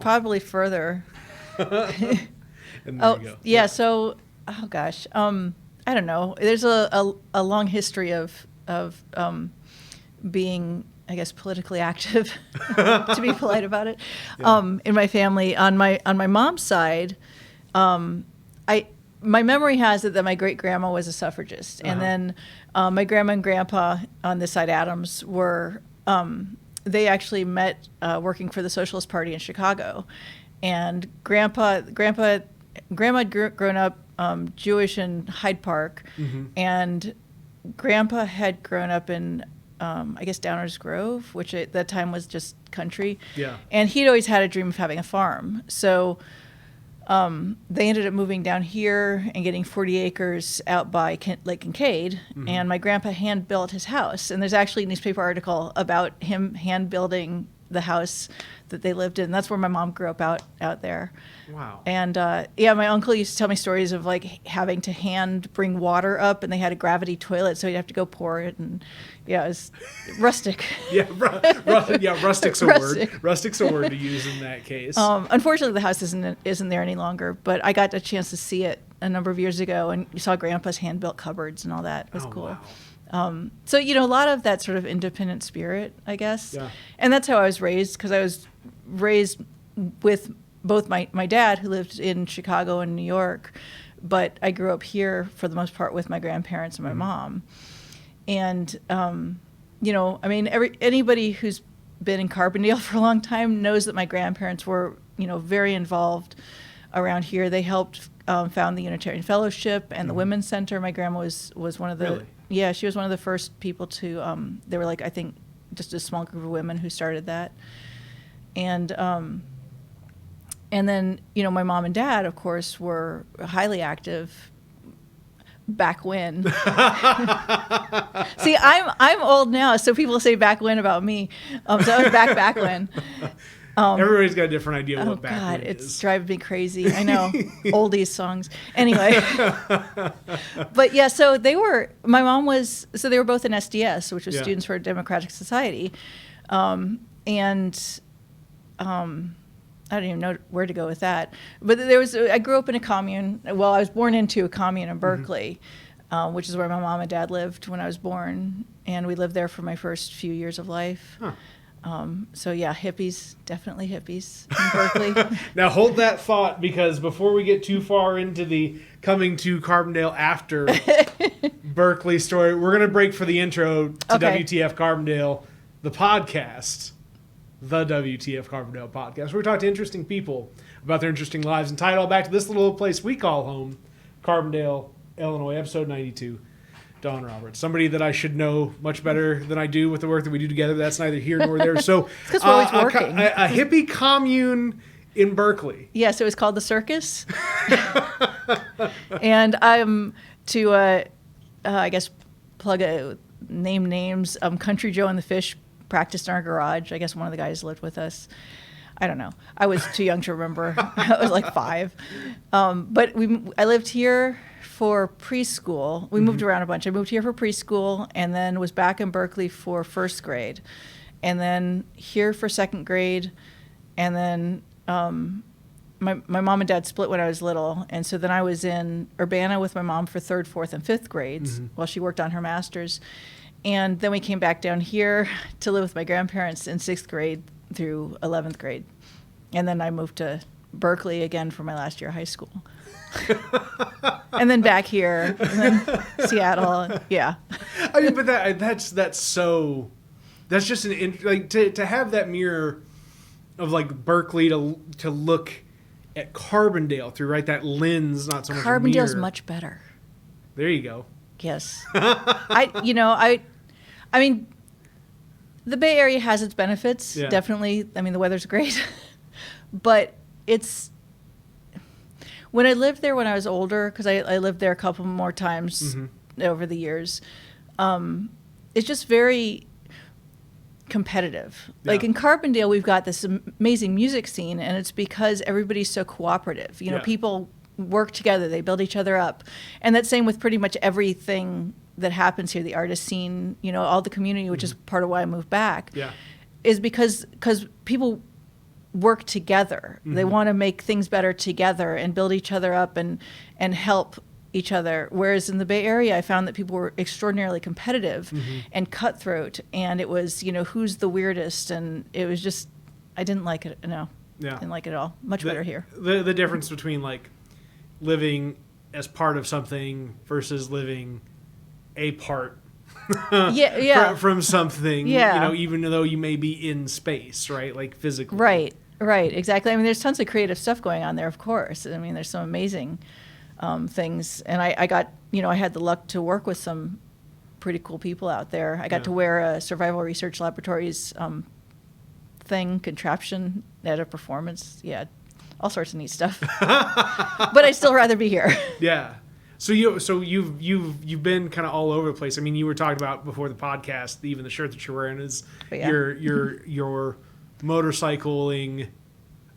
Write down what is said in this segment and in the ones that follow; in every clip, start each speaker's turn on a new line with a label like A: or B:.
A: probably further.
B: And there you go.
A: Yeah. So, oh gosh, I don't know. There's a long history of being, I guess, politically active, to be polite about it, in my family. On my mom's side, my memory has it that my great grandma was a suffragist, and then my grandma and grandpa on this side, Adams, were they actually met working for the Socialist Party in Chicago, and grandma had grown up Jewish in Hyde Park, and grandpa had grown up in I guess Downers Grove, which at that time was just country.
B: Yeah. And
A: he'd always had a dream of having a farm. So they ended up moving down here and getting 40 acres out by Lake Kincaid. And my grandpa hand built his house. And there's actually a newspaper article about him hand building the house that they lived in. That's where my mom grew up out there.
B: Wow.
A: And my uncle used to tell me stories of like having to hand bring water up, and they had a gravity toilet, so he'd have to go pour it. And it was rustic.
B: Rustic's a word. Rustic's a word to use in that case.
A: Unfortunately, the house isn't there any longer, but I got a chance to see it a number of years ago, and you saw Grandpa's hand-built cupboards and all that. It was cool.
B: Wow.
A: So, a lot of that sort of independent spirit, I guess.
B: Yeah.
A: And that's how I was raised, because I was raised with both my dad, who lived in Chicago and New York, but I grew up here for the most part with my grandparents and my mom. And, anybody who's been in Carbondale for a long time knows that my grandparents were, very involved around here. They helped found the Unitarian Fellowship and the Women's Center. My grandma was one of the...
B: Really?
A: Yeah, she was one of the first people to, they were like, I think, just a small group of women who started that. And then, my mom and dad, of course, were highly active back when. See, I'm old now, so people say back when about me. So I was back when.
B: Everybody's got a different idea what back
A: God,
B: when
A: it's
B: is.
A: driving me crazy. I know. Oldies songs. Anyway. But yeah, so they were both in SDS, which was Students for a Democratic Society. I don't even know where to go with that. But I grew up in a commune. Well, I was born into a commune in Berkeley, which is where my mom and dad lived when I was born. And we lived there for my first few years of life.
B: Huh.
A: So yeah, hippies, definitely hippies in Berkeley.
B: Now hold that thought, because before we get too far into the coming to Carbondale after Berkeley story, we're going to break for the intro to WTF Carbondale, the podcast, the WTF Carbondale podcast, where we talk to interesting people about their interesting lives and tie it all back to this little place we call home, Carbondale, Illinois, episode 92. Don Roberts, somebody that I should know much better than I do with the work that we do together. That's neither here nor there. So,
A: because we're always working.
B: A hippie commune in Berkeley.
A: Yes, it was called the Circus. And I'm to, I guess, name names. Country Joe and the Fish practiced in our garage. I guess one of the guys lived with us. I don't know. I was too young to remember. I was like 5. But I lived here for preschool. We moved around a bunch. I moved here for preschool, and then was back in Berkeley for first grade, and then here for second grade, and then my mom and dad split when I was little, and so then I was in Urbana with my mom for third, fourth, and fifth grades while she worked on her master's, and then we came back down here to live with my grandparents in 6th grade through 11th grade, and then I moved to Berkeley again for my last year of high school. And then back here, and then Seattle, yeah.
B: I mean, but that's just to have that mirror of like Berkeley to look at Carbondale through, right? That lens, not so much
A: Carbondale's
B: mirror.
A: much better.
B: There you go.
A: Yes. I mean, the Bay Area has its benefits, definitely. I mean, the weather's great, but it's. When I lived there when I was older, because I lived there a couple more times over the years, it's just very competitive. Yeah. Like in Carbondale, we've got this amazing music scene, and it's because everybody's so cooperative. People work together, they build each other up. And that's same with pretty much everything that happens here, the artist scene, all the community, which is part of why I moved back, is because people work together. They want to make things better together and build each other up and help each other. Whereas in the Bay Area, I found that people were extraordinarily competitive and cutthroat, and it was, who's the weirdest, and it was just, I didn't like it. No, didn't like it at all. Much better here.
B: The difference between like living as part of something versus living a part from something, even though you may be in space, right? Like physically.
A: Right, exactly. I mean, there's tons of creative stuff going on there, of course. I mean, there's some amazing things. And I got, I had the luck to work with some pretty cool people out there. I got to wear a Survival Research Laboratories contraption at a performance. Yeah, all sorts of neat stuff. But I'd still rather be here.
B: Yeah. So you've been kind of all over the place. I mean, you were talking about before the podcast, even the shirt that you're wearing is your motorcycling.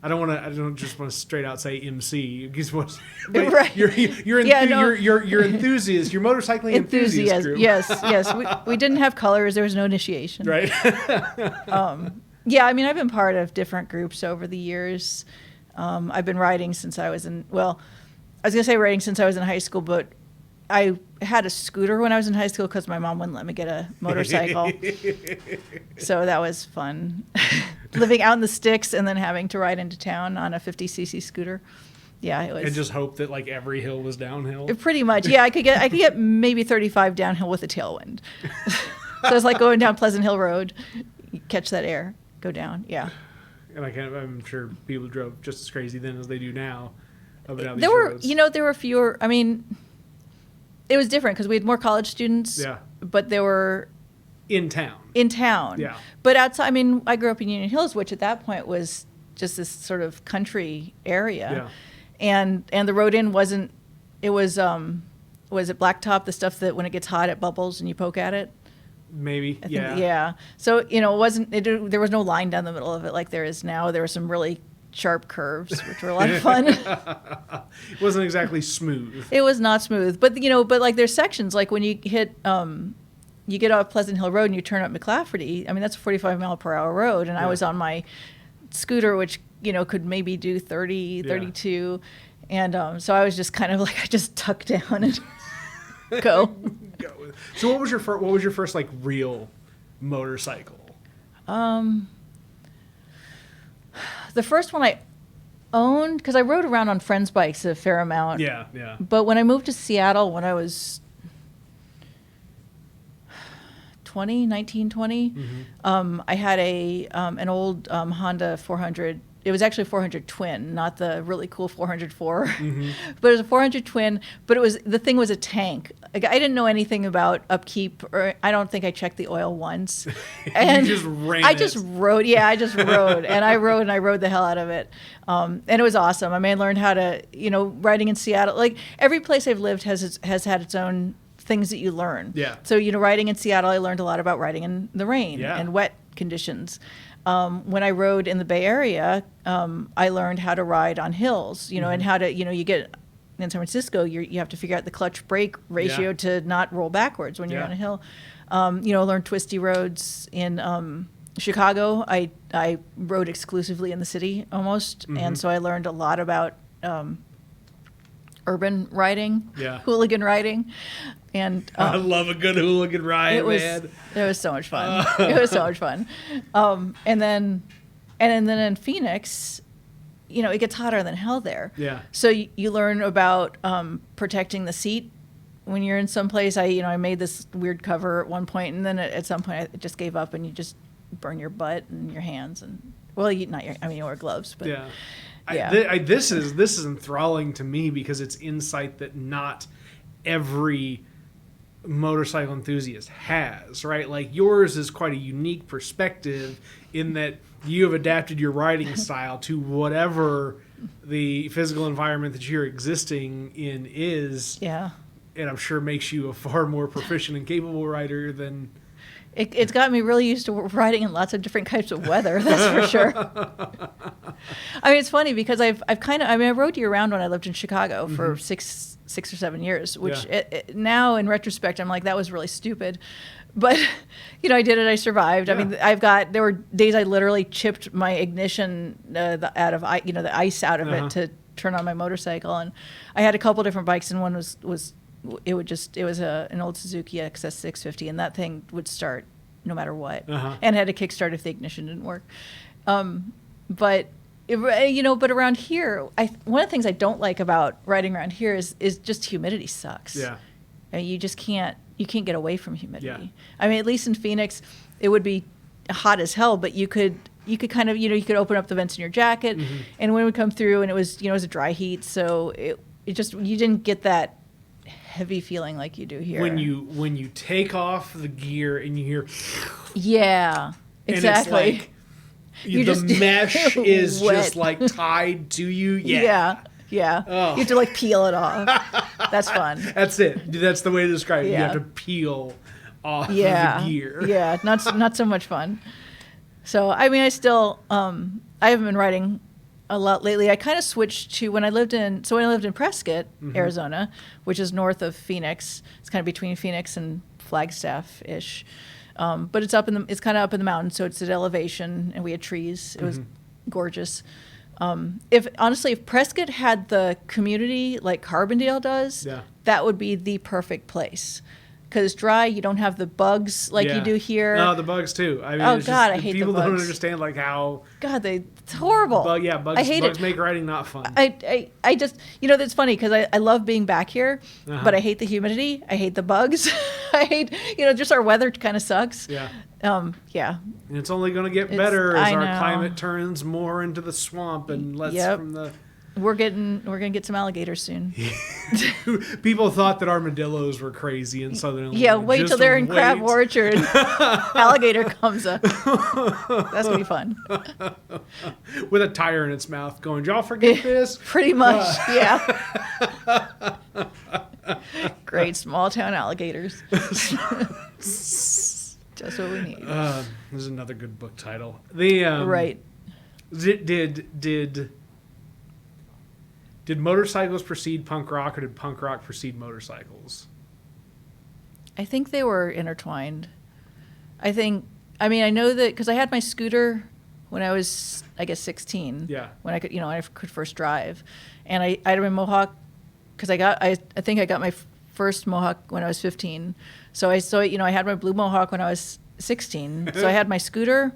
B: I don't just want to straight out say MC.
A: Right.
B: You're enthusiast. You're motorcycling enthusiast group.
A: Yes. We didn't have colors. There was no initiation.
B: Right.
A: Yeah, I mean, I've been part of different groups over the years. I've been riding since I was in, I was going to say riding since I was in high school, but I had a scooter when I was in high school because my mom wouldn't let me get a motorcycle. So that was fun. Living out in the sticks and then having to ride into town on a 50cc scooter. Yeah, it was.
B: And just hope that like every hill was downhill.
A: Pretty much. Yeah, I could get maybe 35 downhill with a tailwind. So it's like going down Pleasant Hill Road, you catch that air, go down. Yeah.
B: And I'm sure people drove just as crazy then as they do now.
A: There were fewer. I mean, it was different because we had more college students. Yeah. But they were
B: in town.
A: Yeah. But outside, I mean, I grew up in Union Hills, which at that point was just this sort of country area. Yeah. And the road in wasn't. It was it blacktop, the stuff that when it gets hot it bubbles and you poke at it.
B: Maybe.
A: I think, yeah. So it wasn't. There was no line down the middle of it like there is now. There were some really sharp curves, which were a lot of fun.
B: It wasn't exactly smooth.
A: It was not smooth, but like there's sections like when you hit, you get off Pleasant Hill Road and you turn up McClafferty. I mean that's a 45-mile-per-hour road, and I was on my scooter, which could maybe do 30, 32, and so I was just kind of like I just tuck down and go.
B: So what was your first like real motorcycle?
A: The first one I owned, because I rode around on friends' bikes a fair amount.
B: Yeah.
A: But when I moved to Seattle when I was 19, 20, I had an old Honda 400. It was actually a 400 twin, not the really cool 404, but it was a 400 twin. But the thing was a tank. Like, I didn't know anything about upkeep, or I don't think I checked the oil once. And
B: you just ran.
A: I just rode. Yeah, I just rode, and I rode the hell out of it. And it was awesome. I mean, I learned how to, riding in Seattle. Like every place I've lived has had its own things that you learn.
B: Yeah.
A: So riding in Seattle, I learned a lot about riding in the rain and wet conditions. When I rode in the Bay Area, I learned how to ride on hills, and how to, you get in San Francisco, you have to figure out the clutch brake ratio to not roll backwards when you're on a hill. Learned twisty roads in Chicago. I rode exclusively in the city almost, and so I learned a lot about urban riding, hooligan riding. And
B: I love a good hooligan ride, man.
A: It was so much fun. It was so much fun. And then in Phoenix, it gets hotter than hell there.
B: Yeah.
A: So you learn about protecting the seat when you're in some place. I made this weird cover at one point, and then at some point I just gave up, and you just burn your butt and your hands, and you wear gloves, but
B: yeah. This is enthralling to me because it's insight that not every motorcycle enthusiast has, right? Like yours is quite a unique perspective in that you have adapted your riding style to whatever the physical environment that you're existing in is.
A: Yeah.
B: And I'm sure makes you a far more proficient and capable rider than
A: It's got me really used to riding in lots of different types of weather. That's for sure. I mean, it's funny because I rode year round when I lived in Chicago for 6 or 7 years, which now in retrospect, I'm like, that was really stupid. But, I did it. I survived. Yeah. I mean, there were days I literally chipped my ignition out of, the ice out of it to turn on my motorcycle. And I had a couple different bikes, and one was an old Suzuki XS 650, and that thing would start no matter what, and had a kickstart if the ignition didn't work. But around here, one of the things I don't like about riding around here is just humidity sucks.
B: Yeah,
A: I mean, you can't get away from humidity.
B: Yeah.
A: I mean, at least in Phoenix, it would be hot as hell, but you could kind of you could open up the vents in your jacket, and wind would come through, and it was it was a dry heat, so it just you didn't get that heavy feeling like you do here.
B: When you take off the gear and you hear,
A: yeah, exactly.
B: And it's like the mesh is
A: wet.
B: just like tied to you.
A: Yeah.
B: Oh.
A: You have to like peel it off. That's fun.
B: That's it. That's the way to describe it.
A: Yeah.
B: You have to peel off the gear.
A: Yeah, not so much fun. So I mean, I still I haven't been riding a lot lately. I kind of switched to when I lived in Prescott, Arizona, which is north of Phoenix. It's kind of between Phoenix and Flagstaff ish, but it's kind of up in the mountains, so it's at elevation, and we had trees. It was gorgeous. If Prescott had the community like Carbondale does, that would be the perfect place. Because it's dry, you don't have the bugs like you do here.
B: No, the bugs too. I mean,
A: I hate the bugs.
B: People don't understand like how.
A: God, it's horrible.
B: Bugs make riding not fun.
A: I just, that's funny because I love being back here, but I hate the humidity. I hate the bugs. I hate, just our weather kind of sucks.
B: Yeah.
A: Yeah.
B: And it's only going to get better as our climate turns more into the swamp and less from the.
A: We're gonna get some alligators soon.
B: People thought that armadillos were crazy in southern Illinois.
A: Yeah, wait till they're in Crab Orchard. Alligator comes up. That's gonna be fun.
B: With a tire in its mouth, going, "Did y'all forget this?"
A: Pretty much, yeah. Great small town alligators. Just what we need.
B: This is another good book title.
A: Right.
B: Did motorcycles precede punk rock, or did punk rock precede motorcycles?
A: I think they were intertwined. I know that because I had my scooter when I was, I guess, 16.
B: Yeah. When
A: I could first drive, and I had a Mohawk because I think I got my first Mohawk when I was 15. So I had my blue Mohawk when I was 16. So I had my scooter.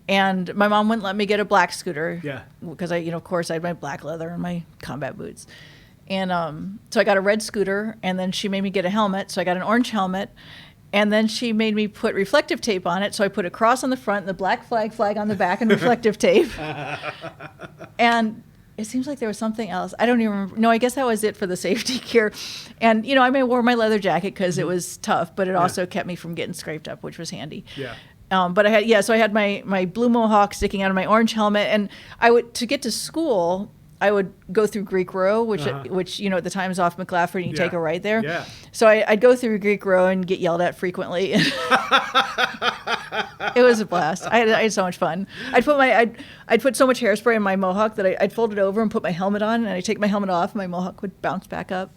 A: And my mom wouldn't let me get a black scooter. Yeah. Because of course, I had my black leather and my combat boots. And so I got a red scooter, and then she made me get a helmet. So I got an orange helmet. And then she made me put reflective tape on it. So I put a cross on the front, the black flag on the back, and reflective tape. And it seems like there was something else. I don't even remember. No, I guess that was it for the safety gear. And, I wore my leather jacket because it was tough, but it also kept me from getting scraped up, which was handy. Yeah. But I had my blue Mohawk sticking out of my orange helmet, and to get to school, I would go through Greek Row, which at the time is off McLaughlin, and you take a right there. Yeah. So I'd go through Greek Row and get yelled at frequently. It was a blast. I had so much fun. I'd put so much hairspray in my Mohawk that I'd fold it over and put my helmet on, and I'd take my helmet off, and my Mohawk would bounce back up.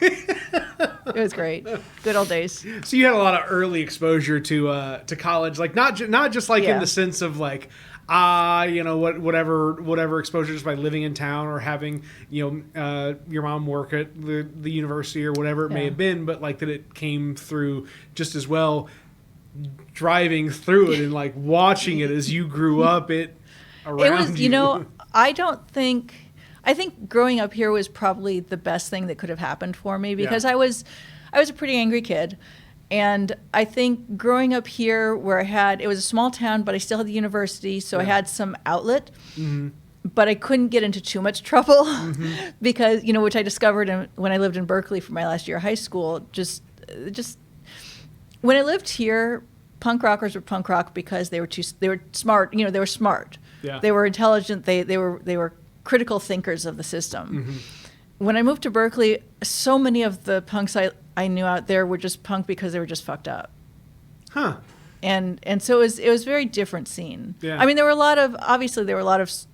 A: It was great. Good old days.
B: So you had a lot of early exposure to college, like not just like in the sense of like whatever exposure just by living in town or having your mom work at the university or whatever it may have been, but like that it came through just as well driving through it and like watching it as you grew up around you.
A: I think growing up here was probably the best thing that could have happened for me because I was a pretty angry kid. And I think growing up here where it was a small town, but I still had the university, so I had some outlet. Mm-hmm. But I couldn't get into too much trouble because, which I discovered when I lived in Berkeley for my last year of high school. Just when I lived here, punk rockers were punk rock because they were smart. They were smart. Yeah. They were intelligent. They were critical thinkers of the system. Mm-hmm. When I moved to Berkeley, so many of the punks I knew out there were just punk because they were just fucked up.
B: Huh.
A: And so it was a very different scene.
B: Yeah.
A: I mean, there were a lot of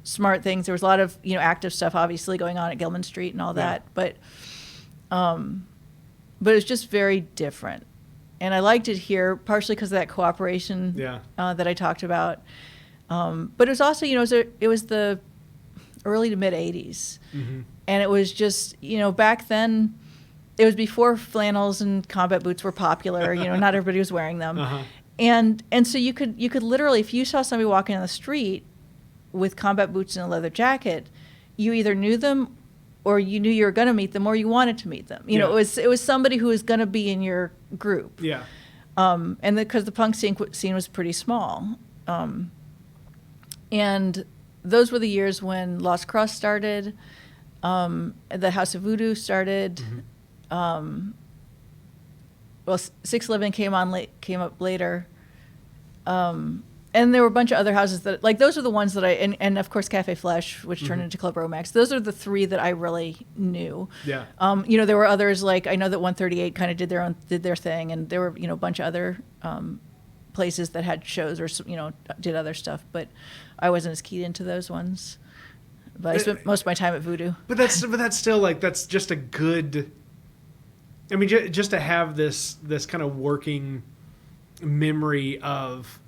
A: smart things. There was a lot of, active stuff obviously going on at Gilman Street and all that, but it was just very different. And I liked it here partially because of that cooperation that I talked about. But it was also, it was the early to mid 80s.
B: Mm-hmm.
A: And it was just, back then it was before flannels and combat boots were popular. Not everybody was wearing them.
B: Uh-huh.
A: And so you could literally, if you saw somebody walking on the street with combat boots and a leather jacket, you either knew them or you knew you were going to meet them or you wanted to meet them. It was somebody who was going to be in your group.
B: Yeah.
A: And because the punk scene was pretty small. And those were the years when Lost Cross started, the House of Voodoo started. Mm-hmm. 611 came up later. And there were a bunch of other houses that, like, those are the ones that and of course Cafe Flesh, which turned into Club Romax. Those are the three that I really knew.
B: Yeah.
A: There were others, like, I know that 138 kind of did their thing, and there were, a bunch of other places that had shows or, did other stuff, but I wasn't as keyed into those ones. But I spent most of my time at Voodoo. But
B: that's still, like, that's just a good, I mean, just to have this kind of working memory of,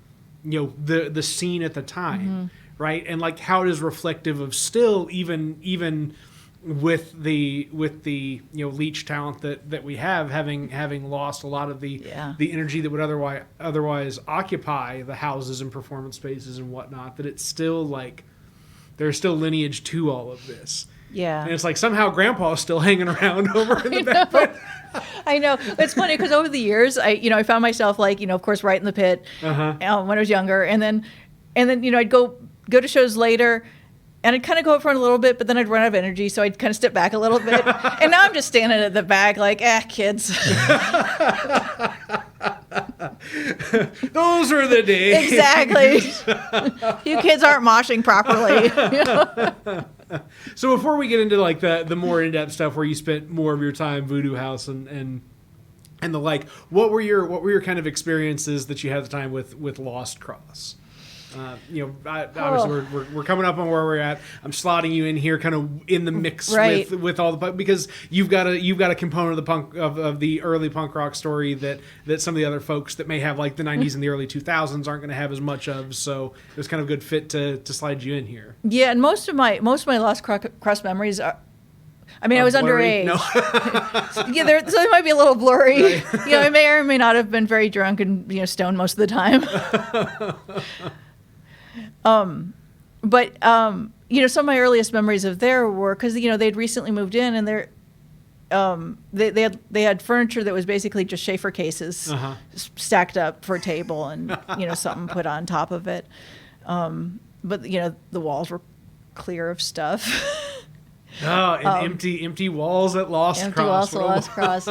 B: the scene at the time, right? And, like, how it is reflective of still even with the leech talent that we have, having lost a lot of the energy that would otherwise occupy the houses and performance spaces and whatnot, that it's still, like, there's still lineage to all of this.
A: Yeah.
B: And it's like somehow Grandpa's still hanging around over in the back.
A: I know. It's funny because over the years, I found myself, like, of course, right in the pit when I was younger. And then I'd go to shows later and I'd kind of go up front a little bit, but then I'd run out of energy. So I'd kind of step back a little bit. And now I'm just standing at the back like, kids.
B: Those were the days.
A: Exactly. You kids aren't moshing properly.
B: So before we get into, like, the more in-depth stuff where you spent more of your time Voodoo House and the like, what were your kind of experiences that you had at the time with Lost Cross? Obviously we're coming up on where we're at. I'm slotting you in here, kind of in the mix with all the, because you've got a component of the punk of the early punk rock story that some of the other folks that may have, like, the 90s and the early 2000s aren't going to have as much of. So it was kind of a good fit to slide you in here. Yeah,
A: and most of my Lost Cross memories are. I mean, I was
B: blurry?
A: underage.
B: No.
A: So they might be a little blurry. Right. I may or may not have been very drunk and stoned most of the time. But some of my earliest memories of there were because they'd recently moved in and they had furniture that was basically just Schaefer cases stacked up for a table and something put on top of it. But the walls were clear of stuff.
B: Oh, and empty walls at Lost Cross.
A: Empty walls at Lost Cross.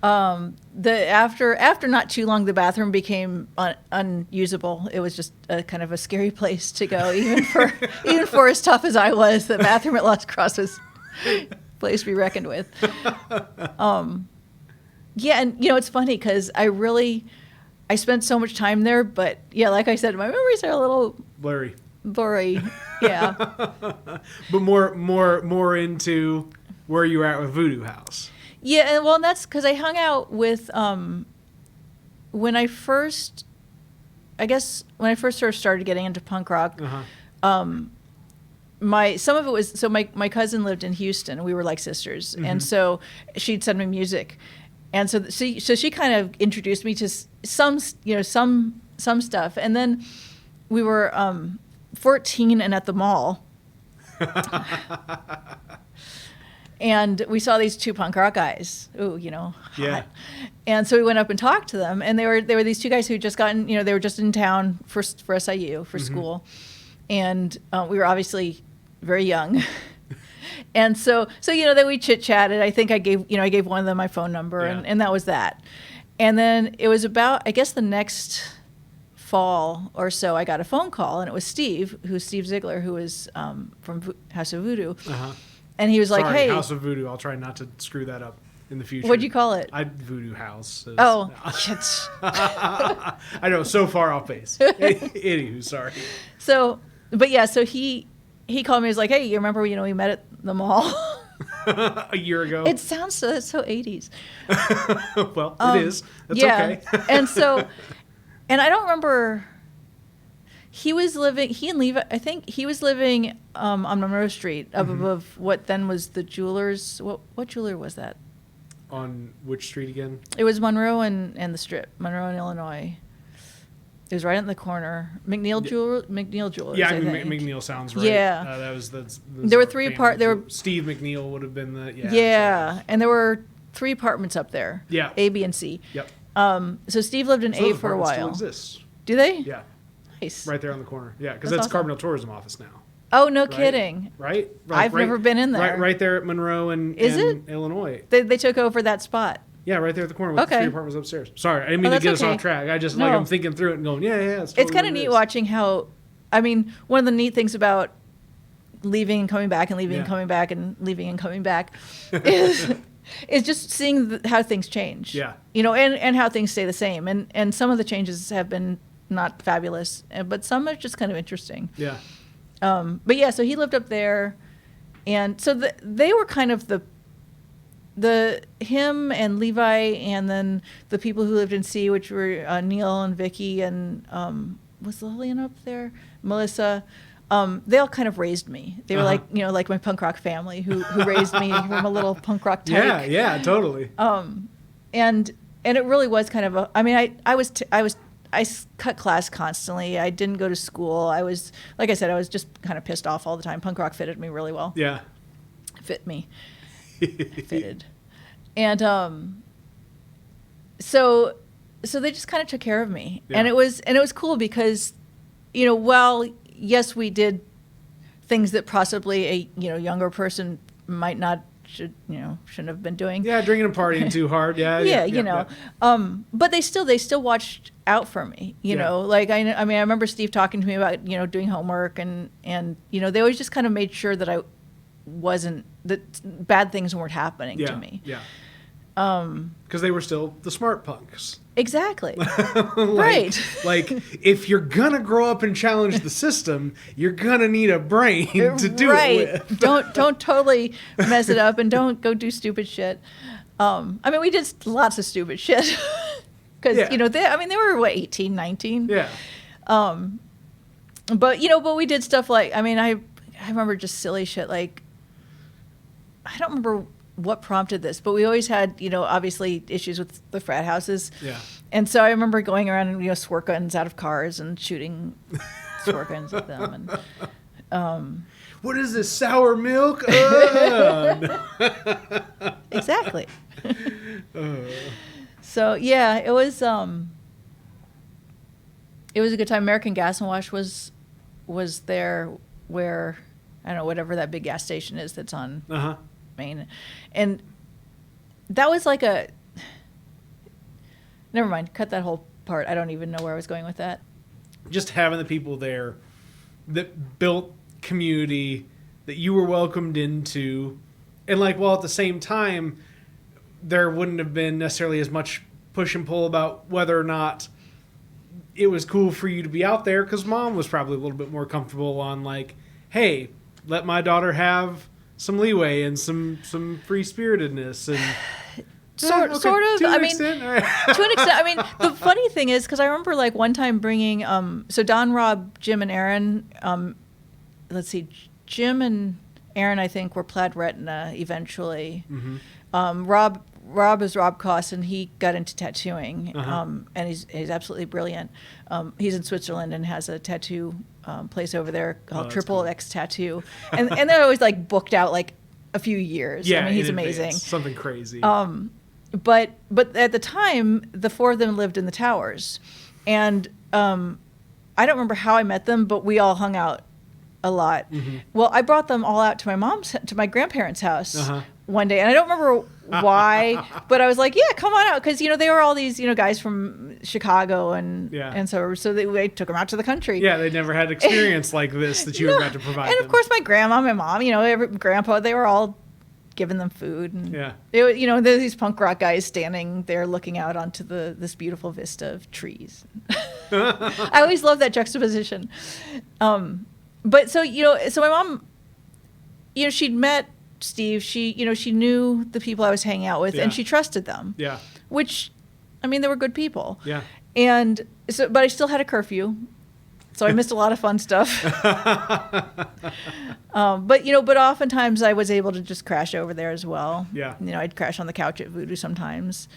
A: After not too long, the bathroom became unusable. It was just a kind of a scary place to go, even for as tough as I was. The bathroom at Lost Cross was a place to be reckoned with. And it's funny because I spent so much time there, but like I said, my memories are a little
B: blurry.
A: Yeah.
B: But more into where you were at with Voodoo House.
A: Yeah, well, and that's because I hung out with when I first sort of started getting into punk rock. Some of it was my cousin lived in Houston. We were like sisters, and so she'd send me music, and so she kind of introduced me to some stuff, and then we were 14 and at the mall. And we saw these two punk rock guys. Ooh, hot.
B: Yeah.
A: And so we went up and talked to them, and they were these two guys who had just gotten, they were just in town for SIU for school, and we were obviously very young, and so then we chit chatted. I think I gave one of them my phone number, and that was that. And then it was about, I guess, the next fall or so, I got a phone call, and it was Steve Ziegler, who was from House of Voodoo. And he was like, "Hey,
B: House of Voodoo." I'll try not to screw that up. in the future.
A: What'd you call it?
B: Voodoo House.
A: Oh, shit.
B: I know, so far off base. Anywho, sorry.
A: So, but yeah, so he called me. He was like, "Hey, you remember, we met at the mall?"
B: A year ago.
A: It sounds so 80s.
B: Well, it is. That's okay.
A: And I don't remember. He and Levi, I think he was living on Monroe Street, up above what then was the Jewelers. What jeweler was that?
B: On which street again?
A: It was Monroe and the Strip, Monroe and Illinois. It was right in the corner. McNeil Jewelers.
B: Yeah,
A: I think.
B: McNeil sounds right.
A: Yeah.
B: That's
A: there were three
B: Steve McNeil would have been the
A: and there were 3 apartments up there.
B: Yeah.
A: A, B, and C.
B: Yep.
A: So Steve lived in A for a while.
B: Still exists.
A: Do they?
B: Yeah.
A: Nice.
B: Right there on the corner. Yeah, because that's
A: awesome.
B: Carbondale Tourism Office now.
A: Oh, no kidding.
B: Right?
A: I've never been in there.
B: Right there at Monroe and Illinois.
A: They took over that spot.
B: Yeah, right there at the corner with the 3 apartments upstairs. Sorry, I didn't mean to get us off track. I just I'm thinking through it and going, it's totally
A: kind of neat watching how, one of the neat things about leaving and coming back and leaving and coming back and leaving and coming back is just seeing how things change.
B: Yeah.
A: And how things stay the same. And some of the changes have been not fabulous, but some are just kind of interesting.
B: Yeah.
A: But yeah, so he lived up there, and so they were kind of him and Levi, and then the people who lived in C, which were Neil and Vicky and was Lillian up there, Melissa. They all kind of raised me. They were like like my punk rock family who raised me from a little punk rock tyke.
B: Yeah, totally.
A: And it really was kind of I cut class constantly. I didn't go to school. I was, like I said, I was just kind of pissed off all the time. Punk rock fitted me really well.
B: Yeah.
A: Fit me. I fitted. And so they just kind of took care of me. Yeah. And it was cool because, yes, we did things that possibly a shouldn't have been doing.
B: Yeah, drinking and partying too hard. Yeah.
A: But they still watched out for me. Like I remember Steve talking to me about doing homework and they always just kind of made sure that that bad things weren't happening to me.
B: Yeah. Because they were still the smart punks.
A: Exactly. Right.
B: Like, if you're going to grow up and challenge the system, you're going to need a brain to do it with.
A: Don't totally mess it up and don't go do stupid shit. We did lots of stupid shit. Because, they were, 18, 19?
B: Yeah.
A: But we did stuff like, I remember just silly shit like, I don't remember what prompted this, but we always had, obviously issues with the frat houses.
B: Yeah.
A: And so I remember going around and, squirt guns out of cars and shooting squirt guns at them. And
B: what is this, sour milk?
A: Exactly. So yeah, it was a good time. American Gas and Wash was there, where I don't know, whatever that big gas station is that's on Main, and that was like never mind, cut that whole part. I don't even know where I was going with that.
B: Just having the people there that built community that you were welcomed into, and at the same time, there wouldn't have been necessarily as much push and pull about whether or not it was cool for you to be out there, because mom was probably a little bit more comfortable on hey, let my daughter have some leeway and some free-spiritedness and
A: sort of.
B: To an extent.
A: To an extent. The funny thing is, because I remember one time bringing so Don, Rob, Jim, and Aaron. Let's see, Jim and Aaron, I think, were Plaid Retina eventually. Mm-hmm. Rob is Rob Koss, and he got into tattooing, and he's absolutely brilliant. He's in Switzerland and has a tattoo place over there called Triple X Tattoo, and they're always booked out a few years.
B: Yeah,
A: he's amazing.
B: Something crazy.
A: But at the time, the 4 of them lived in the towers, and I don't remember how I met them, but we all hung out a lot. Mm-hmm. Well, I brought them all out to my grandparents' house one day, and I don't remember why, but I was like, yeah, come on out, because they were all these guys from Chicago, and so they took them out to the country.
B: Yeah, they never had experience like this that you were about to provide
A: and
B: them.
A: Of course my grandma, my mom, grandpa, they were all giving them food. And
B: Yeah.
A: there's these punk rock guys standing there looking out onto this beautiful vista of trees. I always love that juxtaposition. But so my mom, she'd met Steve. She knew the people I was hanging out with, and she trusted them.
B: Yeah.
A: Which, I mean, they were good people.
B: Yeah.
A: And so, but I still had a curfew, so I missed a lot of fun stuff. But oftentimes I was able to just crash over there as well.
B: Yeah.
A: I'd crash on the couch at Voodoo sometimes,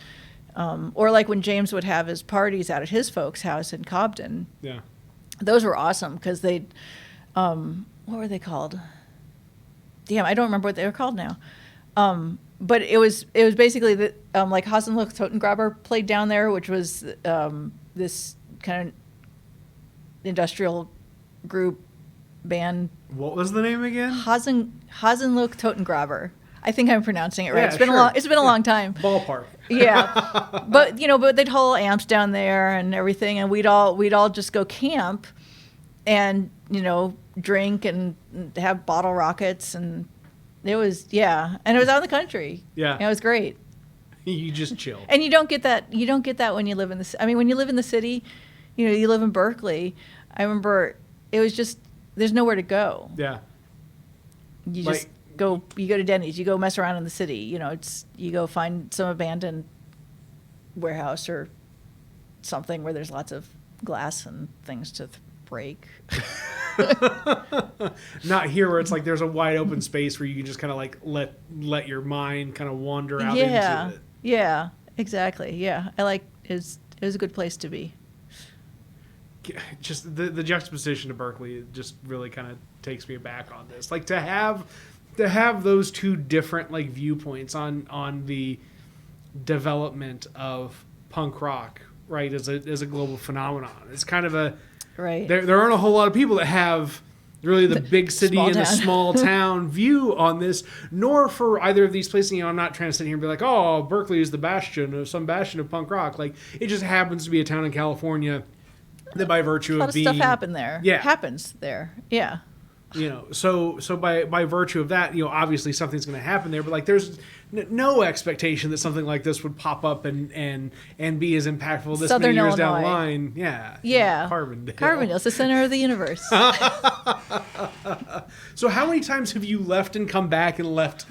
A: or like when James would have his parties out at his folks' house in Cobden.
B: Yeah.
A: Those were awesome because they'd, what were they called? Damn, I don't remember what they were called now. But it was basically like Hasenluch Totengraber played down there, which was this kind of industrial group band.
B: What was the name again?
A: Hasenluch Totengraber. I think I'm pronouncing it right.
B: Yeah,
A: It's been
B: sure.
A: It's been a long time.
B: Ballpark.
A: Yeah, but they'd haul amps down there and everything, and we'd all just go camp, and drink and have bottle rockets, and it was and it was out in the country.
B: Yeah,
A: and it was great.
B: You just chill.
A: And you don't get that when you live in the. I mean, when you live in the city, you live in Berkeley. I remember it was just there's nowhere to go.
B: Yeah.
A: You just go to Denny's, you go mess around in the city, you go find some abandoned warehouse or something where there's lots of glass and things to break.
B: Not here where it's like there's a wide open space where you can just kind of like let your mind kind of wander out into it.
A: Yeah, exactly. Yeah, it was a good place to be.
B: Just the juxtaposition to Berkeley just really kind of takes me back on this. Like to have those two different like viewpoints on the development of punk rock, right, as a global phenomenon. It's kind of a
A: right.
B: There aren't a whole lot of people that have really the big city and the small town view on this, nor for either of these places. I'm not trying to sit here and be like, oh, Berkeley is the bastion of punk rock. Like it just happens to be a town in California that by virtue
A: a lot
B: of being
A: stuff happened there.
B: Yeah.
A: Happens there. Yeah.
B: So by virtue of that, obviously something's going to happen there, but like there's no expectation that something like this would pop up and be as impactful this
A: Southern
B: many years
A: Illinois.
B: Down the line. Yeah.
A: Yeah.
B: Carbondale.
A: Carbondale's the center of the universe.
B: So how many times have you left and come back and left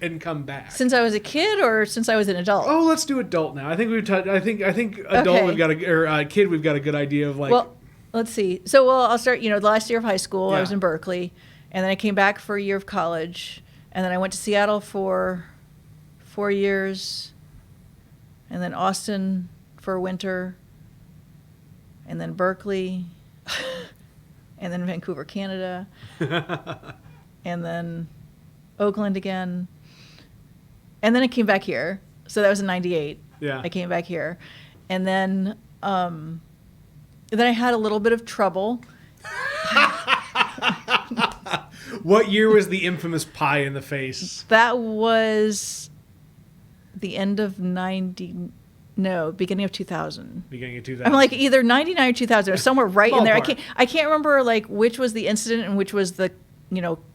B: and come back?
A: Since I was a kid or since I was an adult?
B: Oh, let's do adult now. I think I think adult
A: Okay.
B: we've got kid we've got a good idea of like.
A: Well, let's see. So, I'll start, the last year of high school, I
B: Yeah.
A: was in Berkeley, and then I came back for a year of college, and then I went to Seattle for 4 years, and then Austin for a winter, and then Berkeley, and then Vancouver, Canada, and then Oakland again, and then I came back here. So that was in 98.
B: Yeah.
A: I came back here, and then I had a little bit of trouble.
B: What year was the infamous pie in the face?
A: That was the end of 90. No, beginning of 2000.
B: Beginning of 2000.
A: I'm like either 99 or 2000 or somewhere right in there.
B: Ballpark.
A: I can't remember like which was the incident and which was the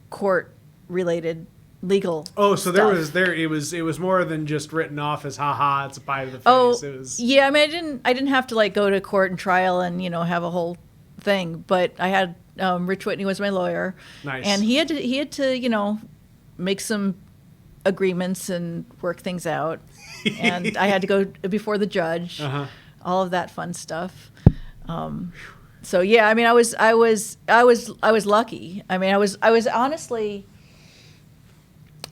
A: court related legal.
B: Oh, so
A: stuff.
B: it was more than just written off as haha, it's a pie to the face.
A: Oh,
B: It was
A: yeah. I mean, I didn't have to like go to court and trial and have a whole thing, but I had Rich Whitney was my lawyer.
B: Nice.
A: And he had to make some agreements and work things out, and I had to go before the judge.
B: Uh-huh.
A: All of that fun stuff. So yeah, I mean, I was lucky. I mean, I was honestly.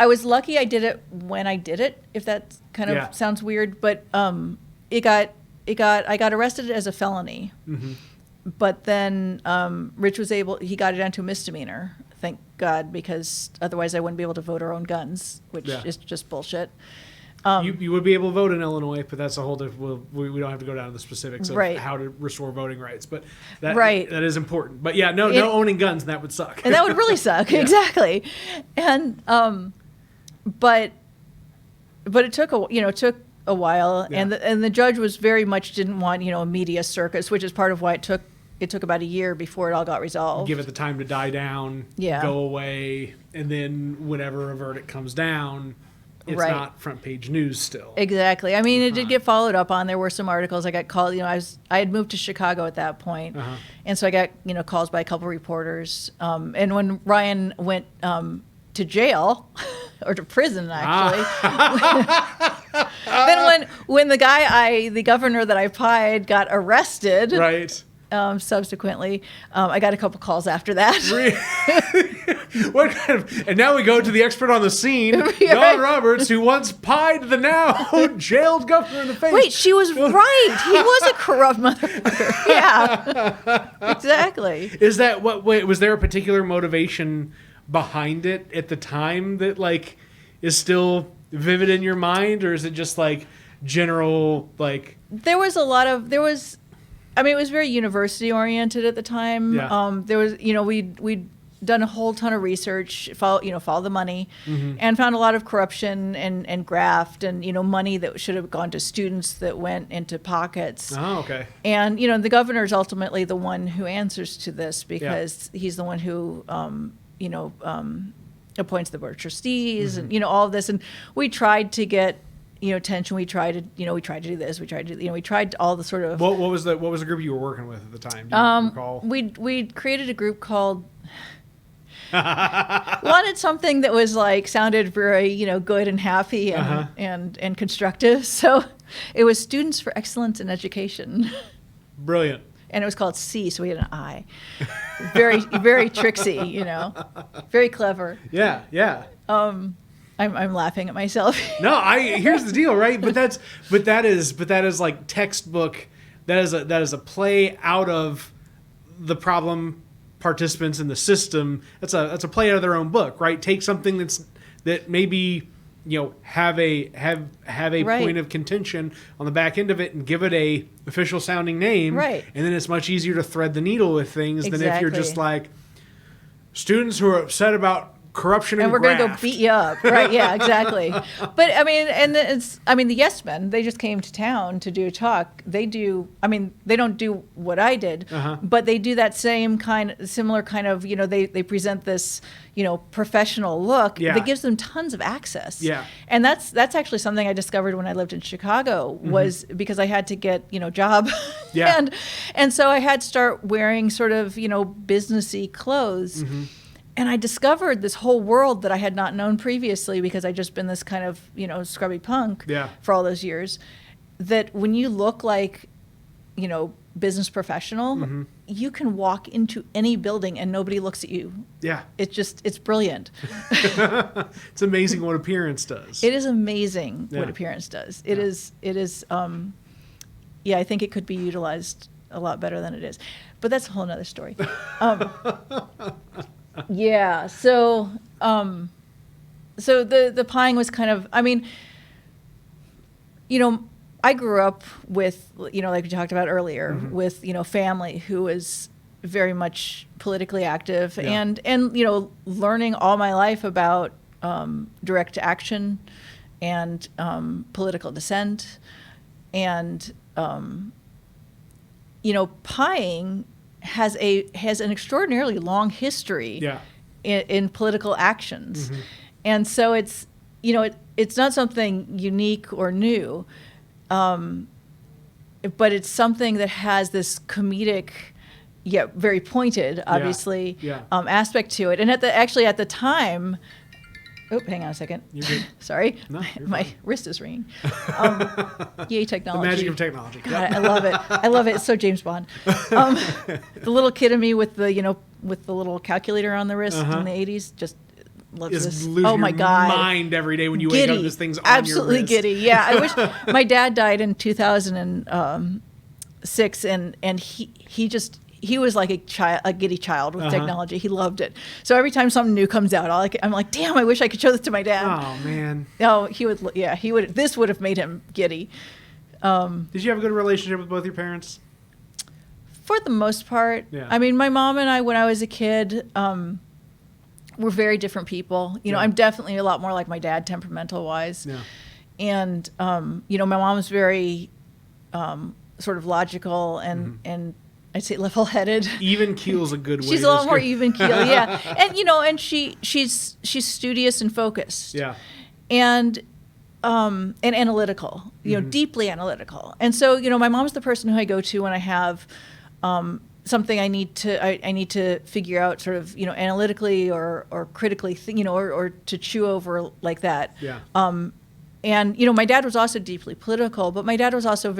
A: I was lucky I did it when I did it, if that kind of sounds weird, but I got arrested as a felony.
B: Mm-hmm.
A: But then Rich he got it down to a misdemeanor, thank God, because otherwise I wouldn't be able to vote our own guns, which is just bullshit.
B: You would be able to vote in Illinois, but that's a whole different. We don't have to go down to the specifics of how to restore voting rights, but that is important. But yeah, no owning guns, that would suck.
A: And that would really suck, exactly. And but it took a while, and the judge was very much didn't want a media circus, which is part of why it took about a year before it all got resolved.
B: Give it the time to die down, go away, and then whenever a verdict comes down, it's
A: Right.
B: not front page news still.
A: Exactly. I mean, it did get followed up on. There were some articles. I got called. I had moved to Chicago at that point, and so I got calls by a couple reporters. And when Ryan went to jail or to prison, actually, then when the governor that I pied got arrested,
B: Right.
A: Subsequently, I got a couple calls after that.
B: What kind of? And now we go to the expert on the scene,
A: Right.
B: Don Roberts, who once pied the now jailed governor in the face.
A: Wait, she was right. He was a corrupt motherfucker. Yeah, exactly.
B: Is that what? Wait, was there a particular motivation behind it at the time that is still vivid in your mind, or is it just general
A: There was I mean, it was very university oriented at the time.
B: Yeah.
A: There was, we'd done a whole ton of research, follow the money, and found a lot of corruption and graft and, money that should have gone to students that went into pockets.
B: Oh, okay.
A: And, the governor is ultimately the one who answers to this because he's the one who, appoints the board of trustees and, all of this. And we tried to get, attention. We tried to do this. We tried all the sort of.
B: What was the group you were working with at the time? Do you recall?
A: We created a group called. Wanted something that was sounded very good and happy and constructive. So it was Students for Excellence in Education.
B: Brilliant.
A: And it was called C, so we had an I. Very very tricksy, very clever.
B: Yeah, yeah.
A: I'm laughing at myself.
B: No, here's the deal, right? But that is like textbook. That is a play out of the problem participants in the system. That's a play out of their own book, right? Take something that maybe have a
A: Right.
B: point of contention on the back end of it and give it a official sounding name,
A: Right?
B: And then it's much easier to thread the needle with things than if you're just
A: Exactly.
B: students who are upset about corruption and
A: we're going to go
B: graft.
A: beat you up, right? Yeah, exactly. But I mean, the Yes Men, they just came to town to do a talk. They don't do what I did, but they do that similar kind of, they present this, professional look that gives them tons of access.
B: Yeah.
A: And that's actually something I discovered when I lived in Chicago was because I had to get, job.
B: Yeah.
A: and so I had to start wearing sort of, businessy clothes. And I discovered this whole world that I had not known previously because I'd just been this kind of, scrubby punk for all those years. That when you look like, business professional, you can walk into any building and nobody looks at you.
B: Yeah.
A: It's brilliant.
B: It's amazing what appearance does.
A: It is amazing what
B: Yeah.
A: appearance does. It is, I think it could be utilized a lot better than it is. But that's a whole nother story. Yeah. So, so the pieing was kind of, I grew up with, like we talked about earlier, with, family who was very much politically active and, learning all my life about direct action and political dissent. And, pieing has an extraordinarily long history in political actions. And so it's, it's not something unique or new, but it's something that has this comedic, yet very pointed, obviously, aspect to it. And at the time, hang on a second.
B: You're good.
A: Sorry,
B: No,
A: my wrist is ringing. Yay, technology!
B: The magic of technology.
A: God, I love it. I love it. It's so James Bond. The little kid in me with the with the little calculator on the wrist in the 80s just loves
B: Is
A: this.
B: losing
A: Oh my
B: your
A: God!
B: mind every day when you wake up. This thing's on
A: Absolutely
B: your wrist.
A: giddy. Yeah, I wish my dad died in 2006, and he was like a giddy child with technology. He loved it. So every time something new comes out, I'm like, damn, I wish I could show this to my dad.
B: Oh man.
A: No, he would. Yeah, he would. This would have made him giddy.
B: Did you have a good relationship with both your parents?
A: For the most part.
B: Yeah.
A: I mean, my mom and I, when I was a kid, were very different people. I'm definitely a lot more like my dad, temperamental wise.
B: Yeah.
A: And my mom's very sort of logical and I'd say level-headed.
B: Even keel's a good way.
A: She's a lot more even keel, yeah. And and she's studious and focused.
B: Yeah.
A: and analytical, deeply analytical. And so, my mom's the person who I go to when I have something I need to figure out sort of, analytically or critically, or to chew over like that.
B: Yeah.
A: And, my dad was also deeply political, but my dad was also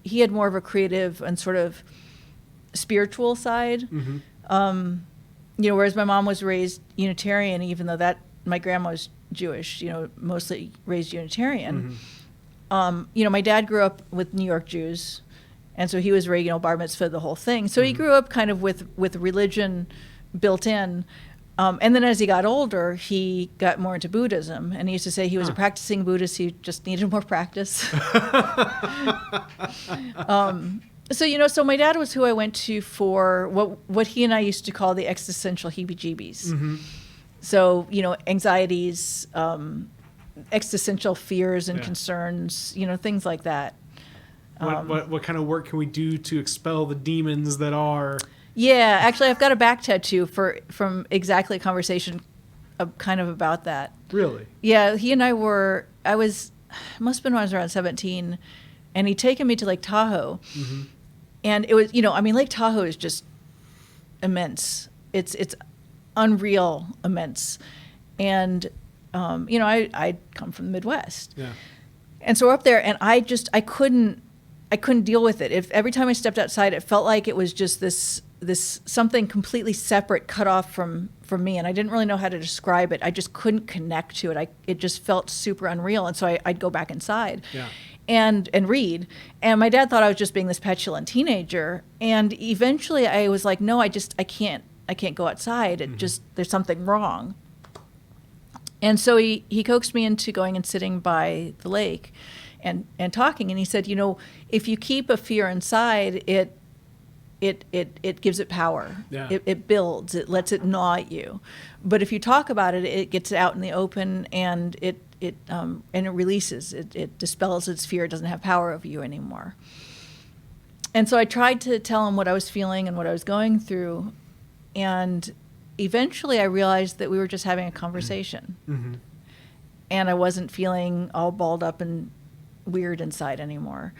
A: he had more of a creative and sort of spiritual side. Whereas my mom was raised Unitarian, even though my grandma was Jewish, mostly raised Unitarian. My dad grew up with New York Jews, and so he was raised, bar mitzvah, the whole thing. So he grew up kind of with religion built in. And then as he got older, he got more into Buddhism, and he used to say he was a practicing Buddhist. He just needed more practice. So my dad was who I went to for what he and I used to call the existential heebie-jeebies. So, anxieties, existential fears and concerns, things like that.
B: What kind of work can we do to expel the demons that are...
A: Yeah, actually, I've got a back tattoo from exactly a conversation kind of about that.
B: Really?
A: Yeah, he and I must have been when I was around 17, and he'd taken me to Lake Tahoe. And it was, Lake Tahoe is just immense. It's unreal immense. And, I come from the Midwest.
B: Yeah.
A: And so we're up there, and I couldn't deal with it. Every time I stepped outside, it felt like it was just this something completely separate, cut off from me, and I didn't really know how to describe it. I just couldn't connect to it. It just felt super unreal, and so I'd go back inside and read. And my dad thought I was just being this petulant teenager, and eventually I was like, no, I can't go outside. It just, there's something wrong. And so he coaxed me into going and sitting by the lake and talking, and he said, if you keep a fear inside, it gives it power.
B: Yeah.
A: It builds. It lets it gnaw at you. But if you talk about it, it gets out in the open, and it releases. It dispels its fear. It doesn't have power over you anymore. And so I tried to tell him what I was feeling and what I was going through, and eventually I realized that we were just having a conversation, and I wasn't feeling all balled up and weird inside anymore.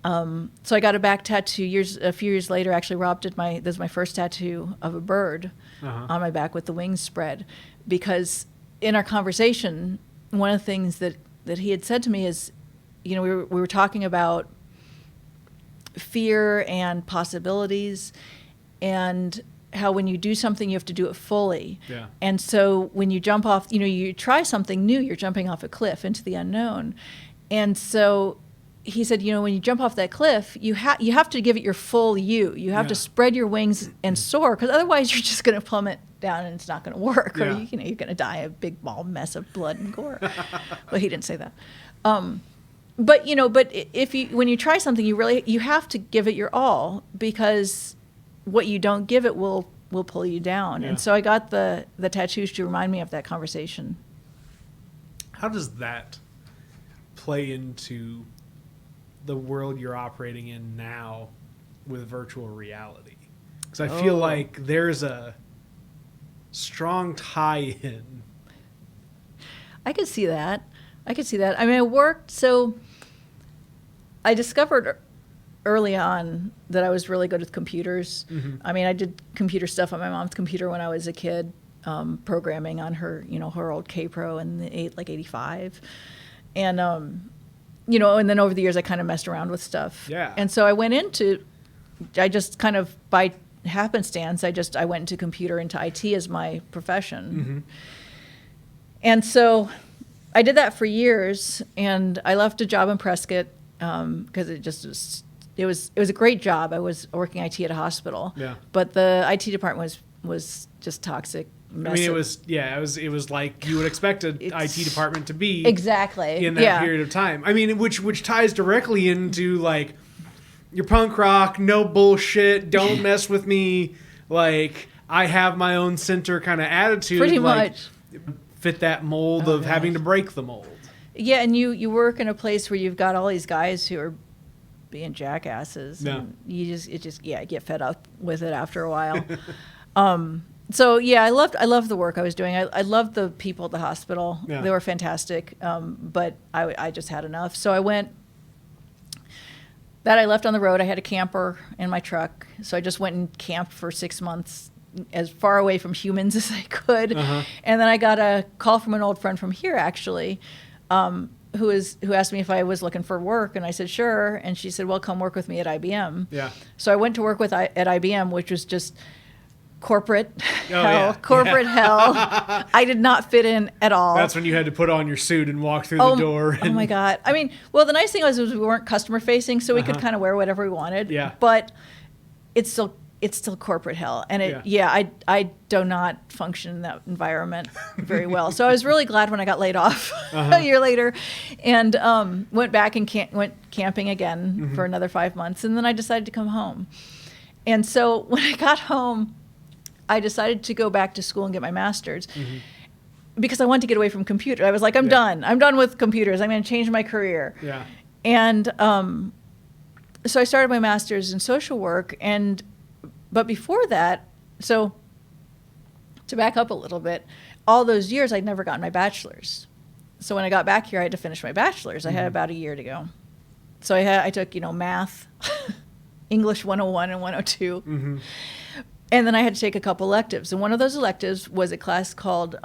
A: So I got a back tattoo a few years later. Actually, Rob did this was my first tattoo of a bird on my back with the wings spread, because in our conversation, one of the things that he had said to me is, we were talking about fear and possibilities, and how when you do something, you have to do it fully. Yeah. And so when you jump off, you try something new, you're jumping off a cliff into the unknown. And so he said, when you jump off that cliff, you have to give it your full you. You have to spread your wings and soar, because otherwise you're just going to plummet down and it's not going to work. Or you're going to die a big bald mess of blood and gore. Well, he didn't say that. But when you try something, you have to give it your all, because what you don't give it will pull you down. Yeah. And so I got the tattoos to remind me of that conversation.
B: How does that play into the world you're operating in now with virtual reality? Because I feel like there's a strong tie-in.
A: I could see that. I mean, I discovered early on that I was really good with computers. I mean, I did computer stuff on my mom's computer when I was a kid, programming on her, her old K-Pro in the 85. And, and then over the years I kind of messed around with stuff. Yeah. And so I just kind of by happenstance, I went into IT as my profession. And so I did that for years, and I left a job in Prescott because it was a great job. I was working IT at a hospital. Yeah. But the IT department was just toxic.
B: I mean, it was like you would expect an IT department to be
A: exactly
B: in that period of time. I mean, which ties directly into like your punk rock, no bullshit, don't mess with me, like I have my own center kind of attitude.
A: Pretty much
B: fit that mold of having to break the mold.
A: Yeah, and you work in a place where you've got all these guys who are being jackasses.
B: Yeah.
A: And you get fed up with it after a while. So yeah, I loved the work I was doing. I loved the people at the hospital.
B: Yeah.
A: They were fantastic. But I just had enough. So I left on the road. I had a camper in my truck. So I just went and camped for 6 months as far away from humans as I could.
B: Uh-huh.
A: And then I got a call from an old friend from here, actually, who asked me if I was looking for work. And I said, sure. And she said, well, come work with me at IBM.
B: Yeah.
A: So I went to work at IBM, which was just corporate hell.
B: Yeah.
A: Corporate hell. I did not fit in at all.
B: That's when you had to put on your suit and walk through the door.
A: Oh my God. I mean, well, the nice thing was we weren't customer facing, so we could
B: Uh-huh.
A: kind of wear whatever we wanted.
B: Yeah.
A: But it's still corporate hell. And I do not function in that environment very well. So I was really glad when I got laid off
B: Uh-huh.
A: a year later, and went back and went camping again
B: Mm-hmm.
A: for another 5 months. And then I decided to come home. And so when I got home, I decided to go back to school and get my master's
B: Mm-hmm.
A: because I wanted to get away from computers. I was like, I'm done. I'm done with computers. I'm going to change my career.
B: Yeah.
A: And so I started my master's in social work. But before that, so to back up a little bit, all those years I'd never gotten my bachelor's. So when I got back here, I had to finish my bachelor's. I had about a year to go. So I took, math, English 101 and 102.
B: Mm-hmm.
A: And then I had to take a couple electives. And one of those electives was a class called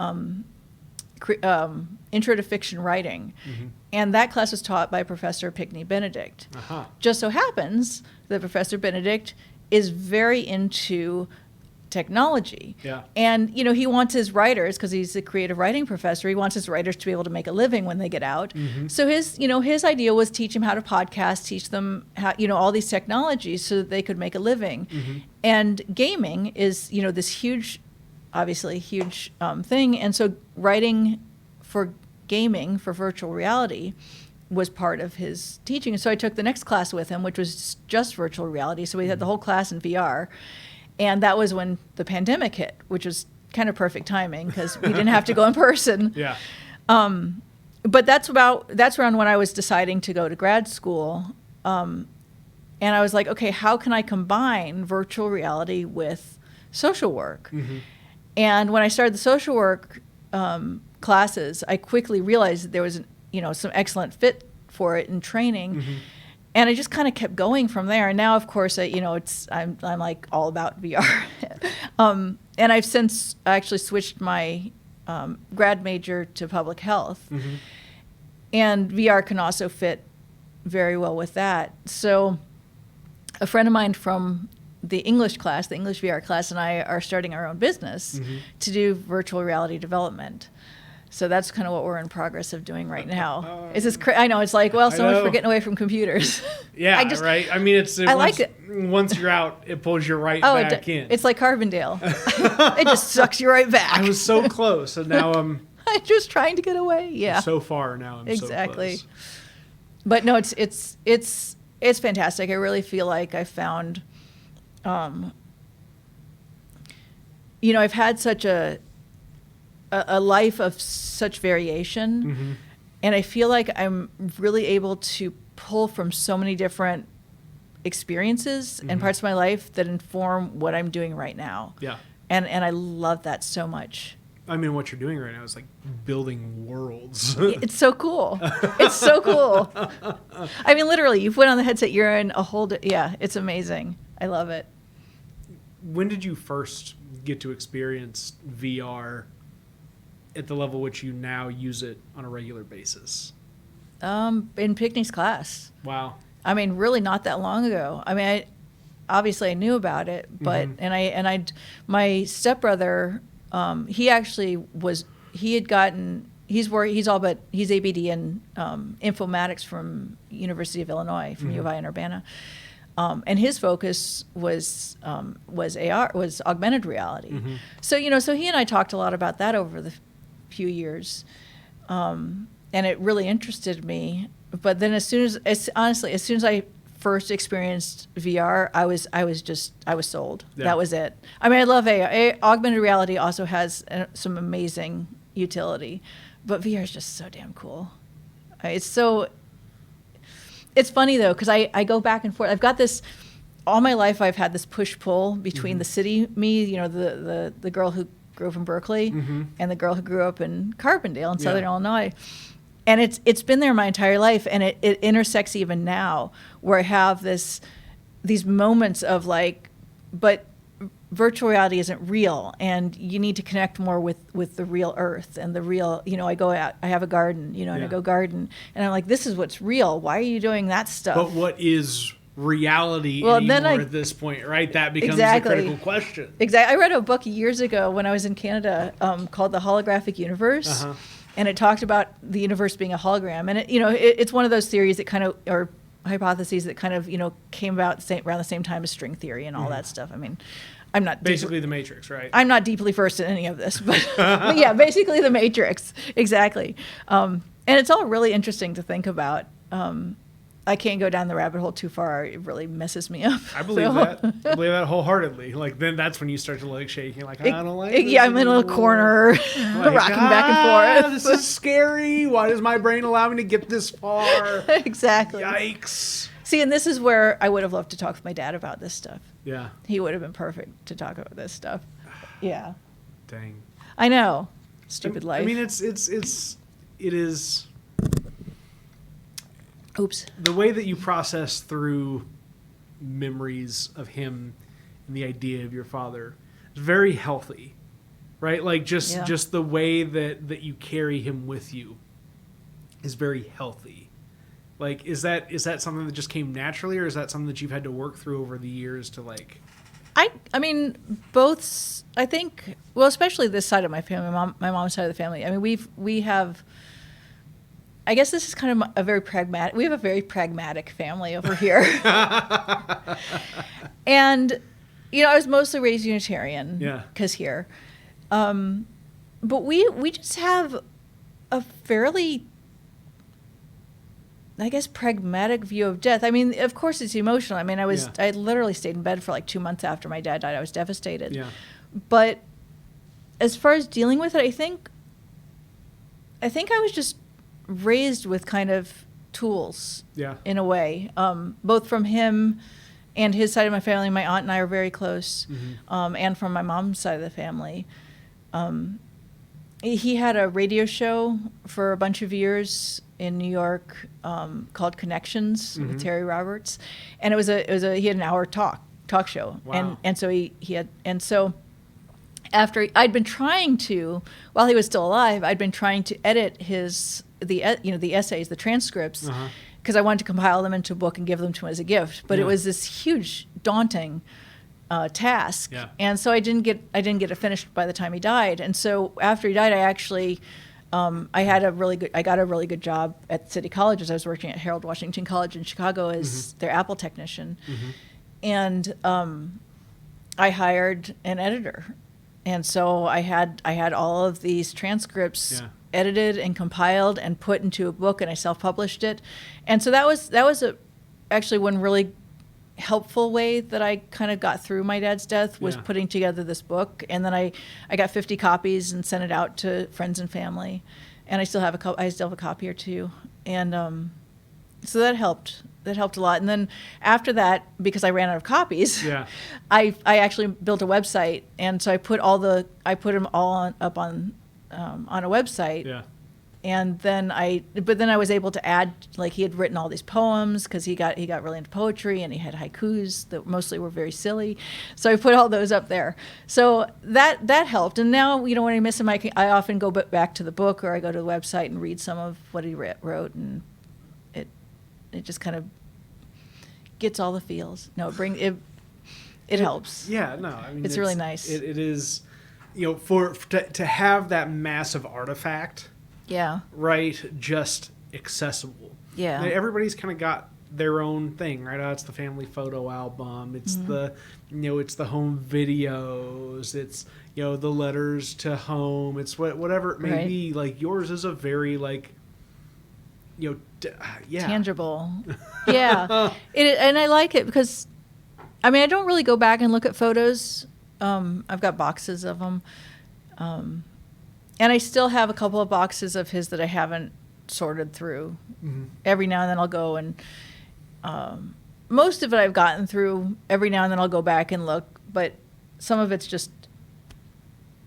A: Intro to Fiction Writing.
B: Mm-hmm.
A: And that class was taught by Professor Pickney Benedict.
B: Uh-huh.
A: Just so happens that Professor Benedict is very into technology.
B: Yeah.
A: And, he wants his writers, because he's a creative writing professor, he wants his writers to be able to make a living when they get out.
B: Mm-hmm.
A: So his idea was teach them how to podcast, teach them how, all these technologies so that they could make a living.
B: Mm-hmm.
A: And gaming is, this huge, obviously huge thing. And so writing for gaming, for virtual reality, was part of his teaching. And so I took the next class with him, which was just virtual reality. So we had the whole class in VR. And that was when the pandemic hit, which was kind of perfect timing because we didn't have to go in person.
B: Yeah.
A: But that's around when I was deciding to go to grad school. And I was like, okay, how can I combine virtual reality with social work?
B: Mm-hmm.
A: And when I started the social work classes, I quickly realized that there was some excellent fit for it in training.
B: Mm-hmm.
A: And I just kind of kept going from there. And now, of course, I'm like all about VR. And I've since actually switched my grad major to public health.
B: Mm-hmm.
A: And VR can also fit very well with that. So a friend of mine from the English class, the English VR class, and I are starting our own business
B: Mm-hmm.
A: to do virtual reality development. So that's kind of what we're in progress of doing right now. I know, it's like, well, so much for getting away from computers.
B: Yeah, right. I mean,
A: I like it.
B: Once you're out, it pulls you right
A: Oh,
B: back in.
A: it's like Carbondale. It just sucks you right back.
B: I was so close, and now I'm
A: I'm just trying to get away. Yeah.
B: so far now. I'm
A: Exactly.
B: so close.
A: But no, it's fantastic. I really feel like I found, I've had such a life of such variation,
B: Mm-hmm.
A: and I feel like I'm really able to pull from so many different experiences
B: Mm-hmm.
A: and parts of my life that inform what I'm doing right now.
B: Yeah.
A: And I love that so much.
B: I mean, what you're doing right now is like building worlds.
A: It's so cool. It's so cool. I mean, literally, you put on the headset, you're in a whole, yeah, it's amazing. I love it.
B: When did you first get to experience VR at the level which you now use it on a regular basis?
A: In Pickney's class.
B: Wow.
A: I mean, really not that long ago. I mean, obviously I knew about it, but,
B: Mhm.
A: my stepbrother, he actually he's ABD in informatics from University of Illinois, from U of I in Urbana. And his focus was augmented reality.
B: Mhm.
A: So he and I talked a lot about that over the few years. And it really interested me. But then as soon as I first experienced VR, I was sold.
B: Yeah.
A: That was it. I mean, I love AR. Augmented reality also has some amazing utility, but VR is just so damn cool. It's funny though, because I go back and forth. I've got this all my life I've had this push-pull between the city me, the girl who grew up in Berkeley and the girl who grew up in Carbondale in Southern Illinois. And it's been there my entire life, and it intersects even now, where I have these moments of like, but virtual reality isn't real, and you need to connect more with the real earth and the real, I go out, I have a garden, and I go garden, and I'm like, this is what's real. Why are you doing that stuff?
B: But what is reality anymore at this point, right? That becomes the critical question.
A: Exactly. I read a book years ago when I was in Canada called The Holographic Universe. And it talked about the universe being a hologram. And, it's one of those theories that kind of, or hypotheses that kind of, came about around the same time as string theory and all that stuff. I mean, I'm not...
B: Basically the Matrix, right?
A: I'm not deeply versed in any of this, but yeah, basically the Matrix. Exactly. And it's all really interesting to think about. I can't go down the rabbit hole too far. It really messes me up.
B: I believe that. I believe that wholeheartedly. Like, then that's when you start to like shake. You're like, I don't like this.
A: Yeah, I'm in a little corner, like, rocking back and forth.
B: This is scary. Why does my brain allow me to get this far?
A: Exactly.
B: Yikes.
A: See, and this is where I would have loved to talk with my dad about this stuff.
B: Yeah.
A: He would have been perfect to talk about this stuff. Yeah.
B: Dang.
A: I know. Stupid life.
B: I mean, it is...
A: Oops.
B: The way that you process through memories of him and the idea of your father is very healthy, right? Like just the way that you carry him with you is very healthy. Like, is that something that just came naturally, or is that something that you've had to work through over the years to like?
A: I mean, both. I think, well, especially this side of my family, my mom's side of the family. I mean, we have. I guess this is kind of a very pragmatic. We have a very pragmatic family over here. And, I was mostly raised Unitarian.
B: Yeah.
A: Because here, but we just have a fairly, I guess, pragmatic view of death. I mean, of course, it's emotional. I mean, I literally stayed in bed for like 2 months after my dad died. I was devastated.
B: Yeah.
A: But as far as dealing with it, I think I was just raised with kind of tools, in a way, both from him and his side of my family. My aunt and I are very close, and from my mom's side of the family. He had a radio show for a bunch of years in New York called Connections with Terry Roberts, and it was he had an hour talk show.
B: Wow.
A: And so he had, and so after I'd been trying to, while he was still alive, I'd been trying to edit the essays, the transcripts, because I wanted to compile them into a book and give them to him as a gift. But it was this huge, daunting task, and so I didn't get it finished by the time he died. And so after he died, I actually I got a really good job at City College as I was working at Harold Washington College in Chicago as their Apple technician, and I hired an editor. And so I had all of these transcripts edited and compiled and put into a book, and I self-published it. And so that was actually one really helpful way that I kind of got through my dad's death, was putting together this book. And then I got 50 copies and sent it out to friends and family. And I still have a copy or two. And so that helped. That helped a lot. And then after that, because I ran out of copies, I actually built a website, and so I put them all up on a website. Yeah. And then I was able to add, like, he had written all these poems because he got really into poetry, and he had haikus that mostly were very silly. So I put all those up there. So that helped. And now, when I miss him, I often go back to the book, or I go to the website and read some of what he wrote, and it just kind of gets all the feels. No, it helps.
B: Yeah, no, I mean,
A: it's really nice.
B: It is, to have that massive artifact.
A: Yeah.
B: Right, just accessible.
A: Yeah.
B: Everybody's kind of got their own thing, right? Oh, it's the family photo album. It's it's the home videos. It's the letters to home. It's whatever it may be. Like, yours is a very
A: tangible. Yeah. And I like it because, I mean, I don't really go back and look at photos. I've got boxes of them. And I still have a couple of boxes of his that I haven't sorted through. Every now and then I'll go and most of it I've gotten through. Every now and then I'll go back and look, but some of it's just,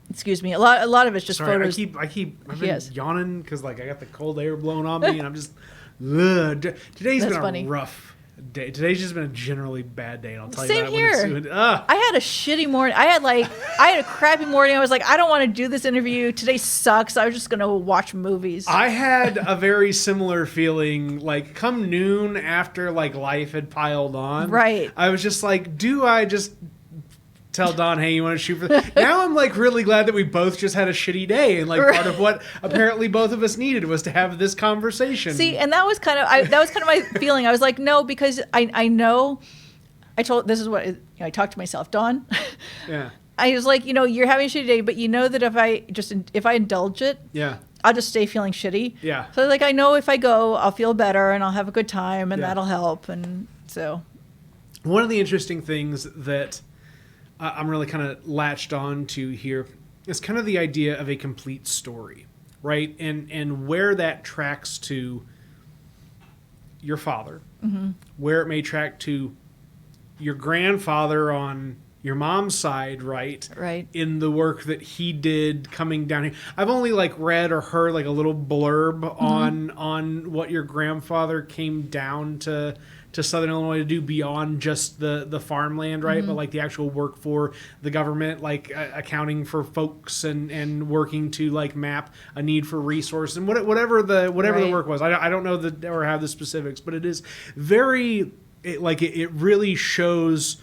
A: excuse me, a lot of it's just
B: Sorry,
A: photos.
B: I've been yawning because like I got the cold air blowing on me, and I'm just, ugh. Today's
A: That's
B: been
A: funny.
B: a rough day. Today's just been a generally bad day, and I'll tell
A: Same
B: you that
A: here.
B: when it's soon.
A: I had a shitty morning. I had a crappy morning. I was like, I don't want to do this interview. Today sucks. I was just going to watch movies.
B: I had a very similar feeling, like come noon after like life had piled on.
A: Right.
B: I was just like, do I just tell Don, hey, you want to shoot for now I'm like really glad that we both just had a shitty day, and like part of what apparently both of us needed was to have this conversation.
A: See, and that was kind of my feeling. I was like, no, because I know. This is what I talked to myself, Dawn.
B: Yeah.
A: I was like, you're having a shitty day, but you know that if I indulge it,
B: Yeah.
A: I'll just stay feeling shitty.
B: Yeah.
A: So like I know if I go, I'll feel better and I'll have a good time, and
B: Yeah.
A: that'll help. And so,
B: one of the interesting things that I'm really kind of latched on to here is kind of the idea of a complete story, right? And where that tracks to your father, where it may track to your grandfather on your mom's side, right?
A: Right.
B: In the work that he did coming down here. I've only like read or heard like a little blurb on what your grandfather came down to Southern Illinois to do beyond just the farmland, right? But like the actual work for the government, like accounting for folks and working to like map a need for resource and whatever the work was. I don't know that or have the specifics, but it is very it really shows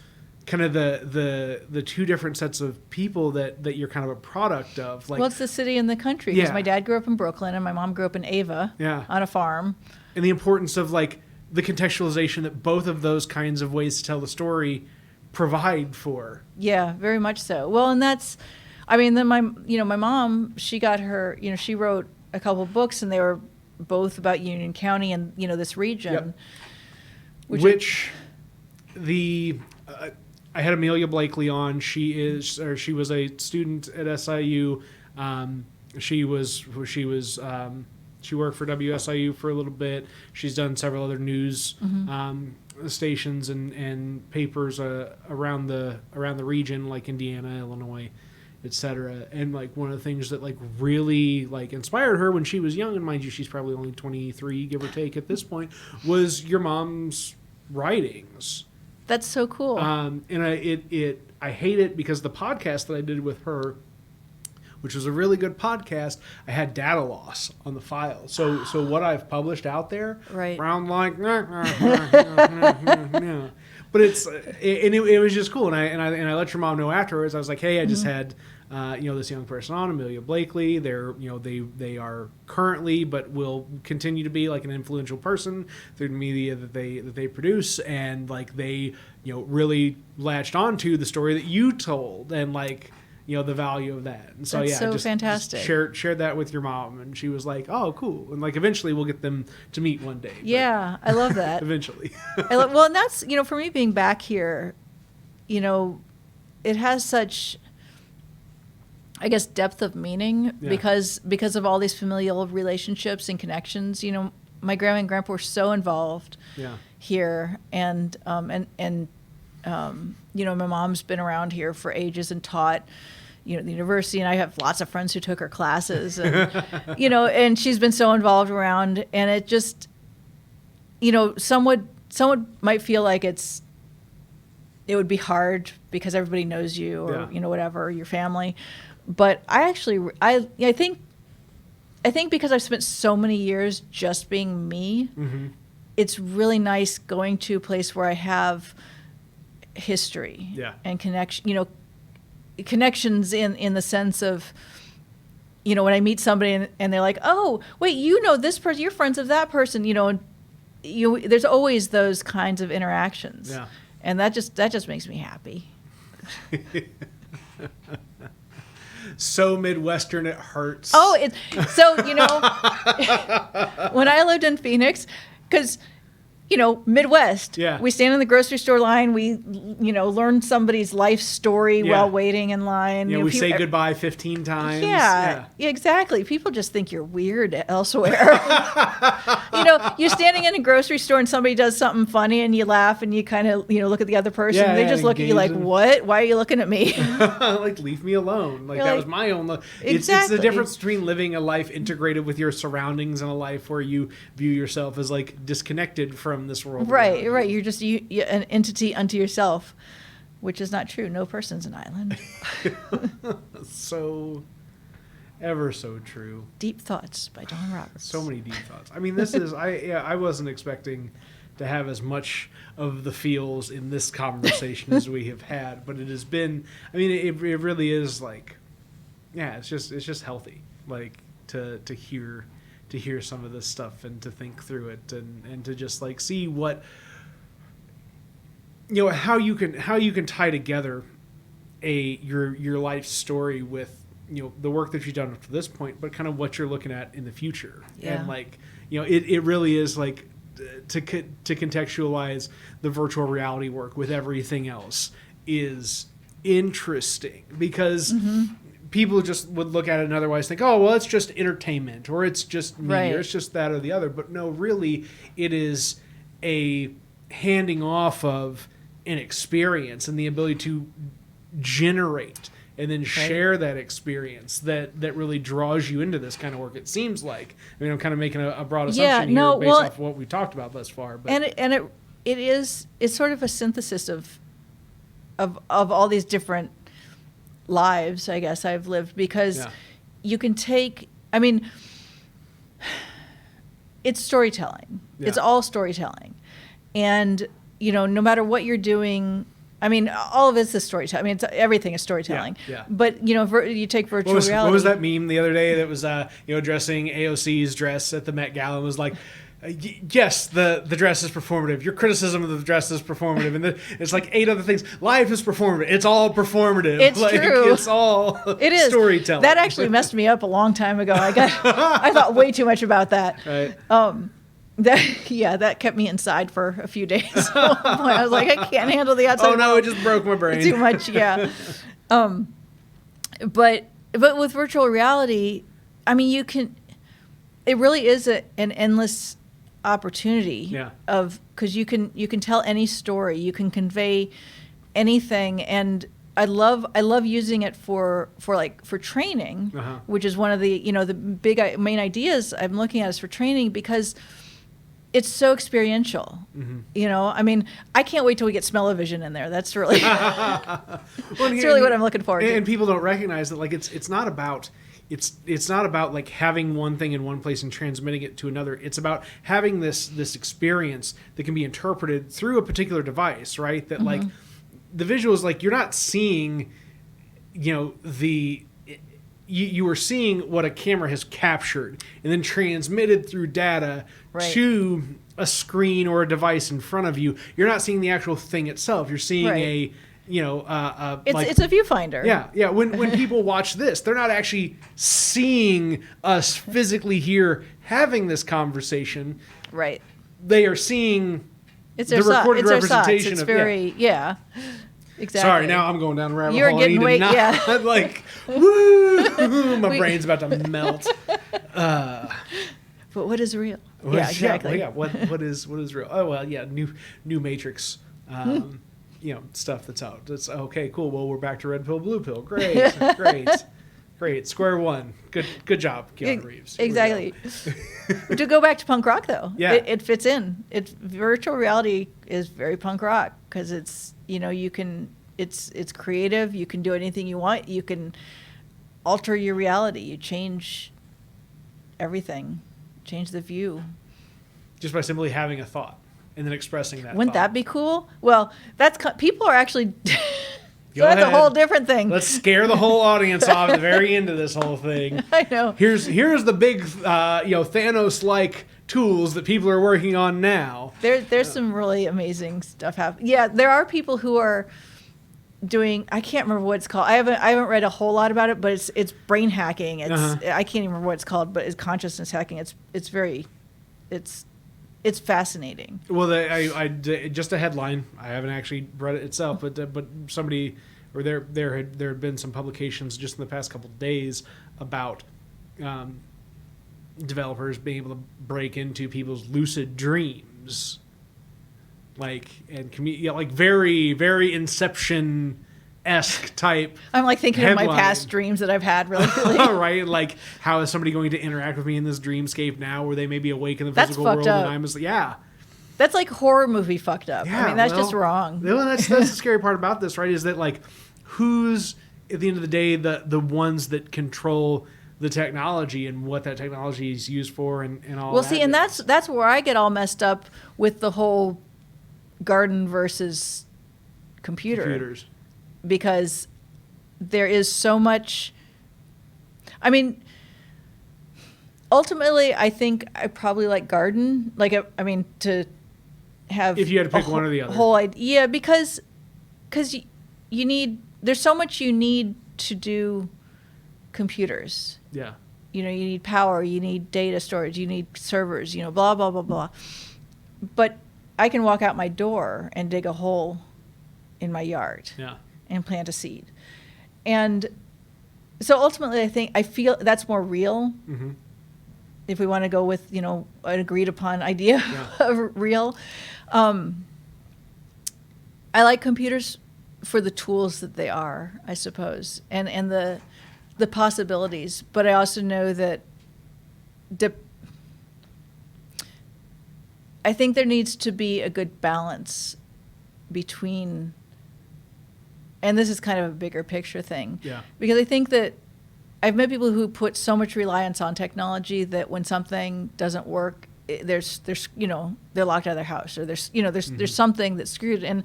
B: kind of the two different sets of people that you're kind of a product of. Like,
A: well, it's the city and the country, because
B: Yeah.
A: my dad grew up in Brooklyn and my mom grew up in Ava on a farm.
B: and the importance of like the contextualization that both of those kinds of ways to tell the story provide for.
A: Yeah, very much so. Well, and then my mom, she got her, she wrote a couple of books, and they were both about Union County and, this region.
B: Yep. Which I had Amelia Blakely on. She was a student at SIU. She worked for WSIU for a little bit. She's done several other news stations and papers around the region, like Indiana, Illinois, etc. And like one of the things that like really like inspired her when she was young, and mind you, she's probably only 23, give or take, at this point, was your mom's writings.
A: That's so cool.
B: And I hate it because the podcast that I did with her, which was a really good podcast, I had data loss on the file. So what I've published out there,
A: Right.
B: around like, but it was just cool. And I let your mom know afterwards. I was like, hey, I just had this young person on, Amelia Blakely. They are currently, but will continue to be like an influential person through the media that they produce, and like they really latched onto the story that you told, and like the value of that. And so
A: That's so
B: just
A: fantastic.
B: Shared that with your mom, and she was like, oh, cool. And like eventually we'll get them to meet one day.
A: Yeah, I love that.
B: Eventually.
A: Well, and that's, for me being back here, it has such, I guess, depth of meaning because of all these familial relationships and connections. My grandma and grandpa were so involved here, and my mom's been around here for ages and taught, the university, and I have lots of friends who took her classes, and and she's been so involved around, and it just, someone might feel like it would be hard because everybody knows you, or whatever, your family. But I think because I've spent so many years just being me, it's really nice going to a place where I have history and connections in the sense of, when I meet somebody and they're like, oh, wait, this person, you're friends of that person, and there's always those kinds of interactions. Yeah. And that just makes me happy.
B: So Midwestern it hurts.
A: Oh, when I lived in Phoenix, because Midwest.
B: Yeah.
A: We stand in the grocery store line. We, learn somebody's life story while waiting in line.
B: We say goodbye 15 times.
A: Yeah, exactly. People just think you're weird elsewhere. You're standing in a grocery store and somebody does something funny and you laugh and you kind of, look at the other person. And they just look at you like, what? Why are you looking at me?
B: Like, leave me alone. Like, that was my own. It's the difference between living a life integrated with your surroundings and a life where you view yourself as like disconnected from this world.
A: Right. You're just an entity unto yourself, which is not true. No person's an island.
B: So, ever so true.
A: Deep Thoughts by Don Roberts.
B: So many deep thoughts. I mean, this is I wasn't expecting to have as much of the feels in this conversation as we have had, but it has been. I mean, it really is like, it's just healthy, like to hear some of this stuff and to think through it and to just like see what how you can tie together your life story with the work that you've done up to this point, but kind of what you're looking at in the future. And like it really is like to contextualize the virtual reality work with everything else is interesting because people just would look at it and otherwise think, oh, well, it's just entertainment or it's just media or it's just that or the other. But no, really, it is a handing off of an experience and the ability to generate and then share that experience that really draws you into this kind of work. It seems like. I mean, I'm kind of making a broad assumption here based off what we've talked about thus far. But.
A: It's sort of a synthesis of all these different lives, I guess, I've lived, because you can take, I mean, it's storytelling. Yeah. It's all storytelling. And, no matter what you're doing, I mean, all of it's a storytelling. I mean, everything is storytelling. Yeah. But, you take virtual reality.
B: What was that meme the other day that was, dressing AOC's dress at the Met Gala and was like, yes, the dress is performative. Your criticism of the dress is performative. And it's like 8 other things. Life is performative. It's all performative.
A: It's true.
B: It's all storytelling.
A: That actually messed me up a long time ago. I thought way too much about that.
B: Right.
A: That kept me inside for a few days. I was like, I can't handle the outside.
B: Oh no, it just broke my brain.
A: Too much, yeah. But with virtual reality, I mean, it really is an endless opportunity because you can tell any story, you can convey anything, and I love using it for training, which is one of the the big main ideas I'm looking at is for training because it's so experiential. I mean, I can't wait till we get smell-o-vision in there. That's really really what I'm looking forward to.
B: And people don't recognize that like it's not about like having one thing in one place and transmitting it to another. It's about having this experience that can be interpreted through a particular device, right? That like the visuals, like you're not seeing, you are seeing what a camera has captured and then transmitted through data to a screen or a device in front of you. You're not seeing the actual thing itself. You're seeing it's
A: a viewfinder.
B: Yeah. When people watch this, they're not actually seeing us physically here having this conversation.
A: Right.
B: They are seeing
A: the
B: recorded representation
A: it's
B: of
A: very exactly.
B: Sorry, now I'm going down a rabbit
A: You're
B: hole.
A: getting way
B: like woo, my brain's about to melt.
A: But what is real? Exactly.
B: Yeah. What is real? Oh well, yeah. New Matrix. Stuff that's out. That's okay, cool. Well, we're back to red pill, blue pill. Great. Square one. Good job, Keanu Reeves.
A: Exactly. To go back to punk rock, though, it fits in. Virtual reality is very punk rock because it's it's creative. You can do anything you want. You can alter your reality. You change everything. Change the view.
B: Just by simply having a thought. And then expressing that.
A: Wouldn't that be cool? Well, people are actually. That's a whole different thing.
B: Let's scare the whole audience off at the very end of this whole thing.
A: I know.
B: Here's the big, Thanos-like tools that people are working on now.
A: There's some really amazing stuff happening. Yeah, there are people who are doing. I can't remember what it's called. I haven't read a whole lot about it, but it's brain hacking. I can't even remember what it's called, but it's consciousness hacking. It's
B: it's
A: fascinating.
B: Well, I just a headline. I haven't actually read it itself, but somebody, or there had been some publications just in the past couple of days about developers being able to break into people's lucid dreams, like like very very Inception-esque type.
A: I'm like thinking
B: headline.
A: of my past dreams that I've had really.
B: Right, like how is somebody going to interact with me in this dreamscape now, where they may be awake in the physical world
A: up.
B: and I'm just yeah.
A: That's like horror movie fucked up.
B: Yeah,
A: I mean, that's just wrong.
B: Well, that's the scary part about this, right? Is that like who's at the end of the day the ones that control the technology and what that technology is used for and all.
A: Well,
B: that
A: see, and that's where I get all messed up with the whole garden versus computers, because there is so much. I mean, ultimately, I think I probably like garden. Like, I mean, to have
B: if you had to pick one or the other,
A: whole idea, because you need. There's so much you need to do computers.
B: Yeah.
A: You know, you need power, you need data storage, you need servers, you know, blah, blah, blah, blah. But I can walk out my door and dig a hole in my yard and plant a seed. And so ultimately, I feel that's more real. Mm-hmm. If we want to go with, you know, an agreed upon idea of real. I like computers for the tools that they are, I suppose, and the possibilities. But I also know that I think there needs to be a good balance between, and this is kind of a bigger picture thing. Yeah. Because I think that I've met people who put so much reliance on technology that when something doesn't work, there's you know, they're locked out of their house, or there's something that's screwed. And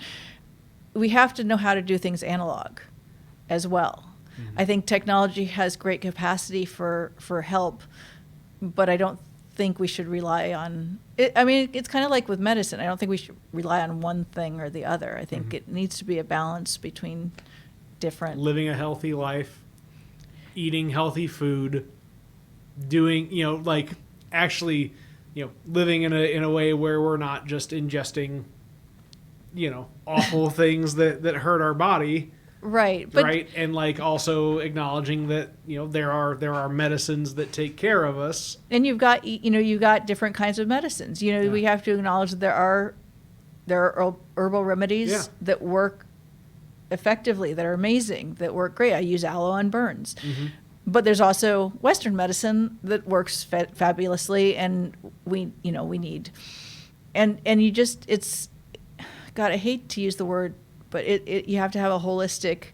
A: we have to know how to do things analog as well. Mm-hmm. I think technology has great capacity for help, but I don't think we should rely on it. I mean, it's kind of like with medicine. I don't think we should rely on one thing or the other. I think it needs to be a balance between different.
B: Living a healthy life, eating healthy food, doing, you know, like actually, you know, living in a way where we're not just ingesting, you know, awful things that hurt our body.
A: Right.
B: Right. And like also acknowledging that, you know, there are medicines that take care of us.
A: And you've got different kinds of medicines. You know, we have to acknowledge that there are herbal remedies that work effectively, that are amazing, that work great. I use aloe on burns. Mm-hmm. But there's also Western medicine that works fabulously, and we need. And you just, it's, God, I hate to use the word, but you have to have a holistic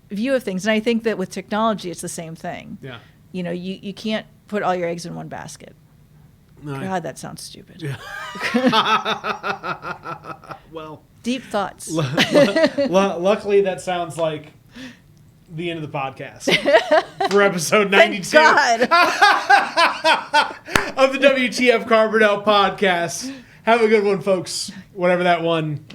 A: view of things. And I think that with technology, it's the same thing. Yeah. You know, you can't put all your eggs in one basket. No. God, that sounds stupid. Yeah.
B: Well.
A: Deep thoughts.
B: Luckily, that sounds like the end of the podcast for episode 92
A: Thank God.
B: of the WTF Carbondale podcast. Have a good one, folks. Whatever that one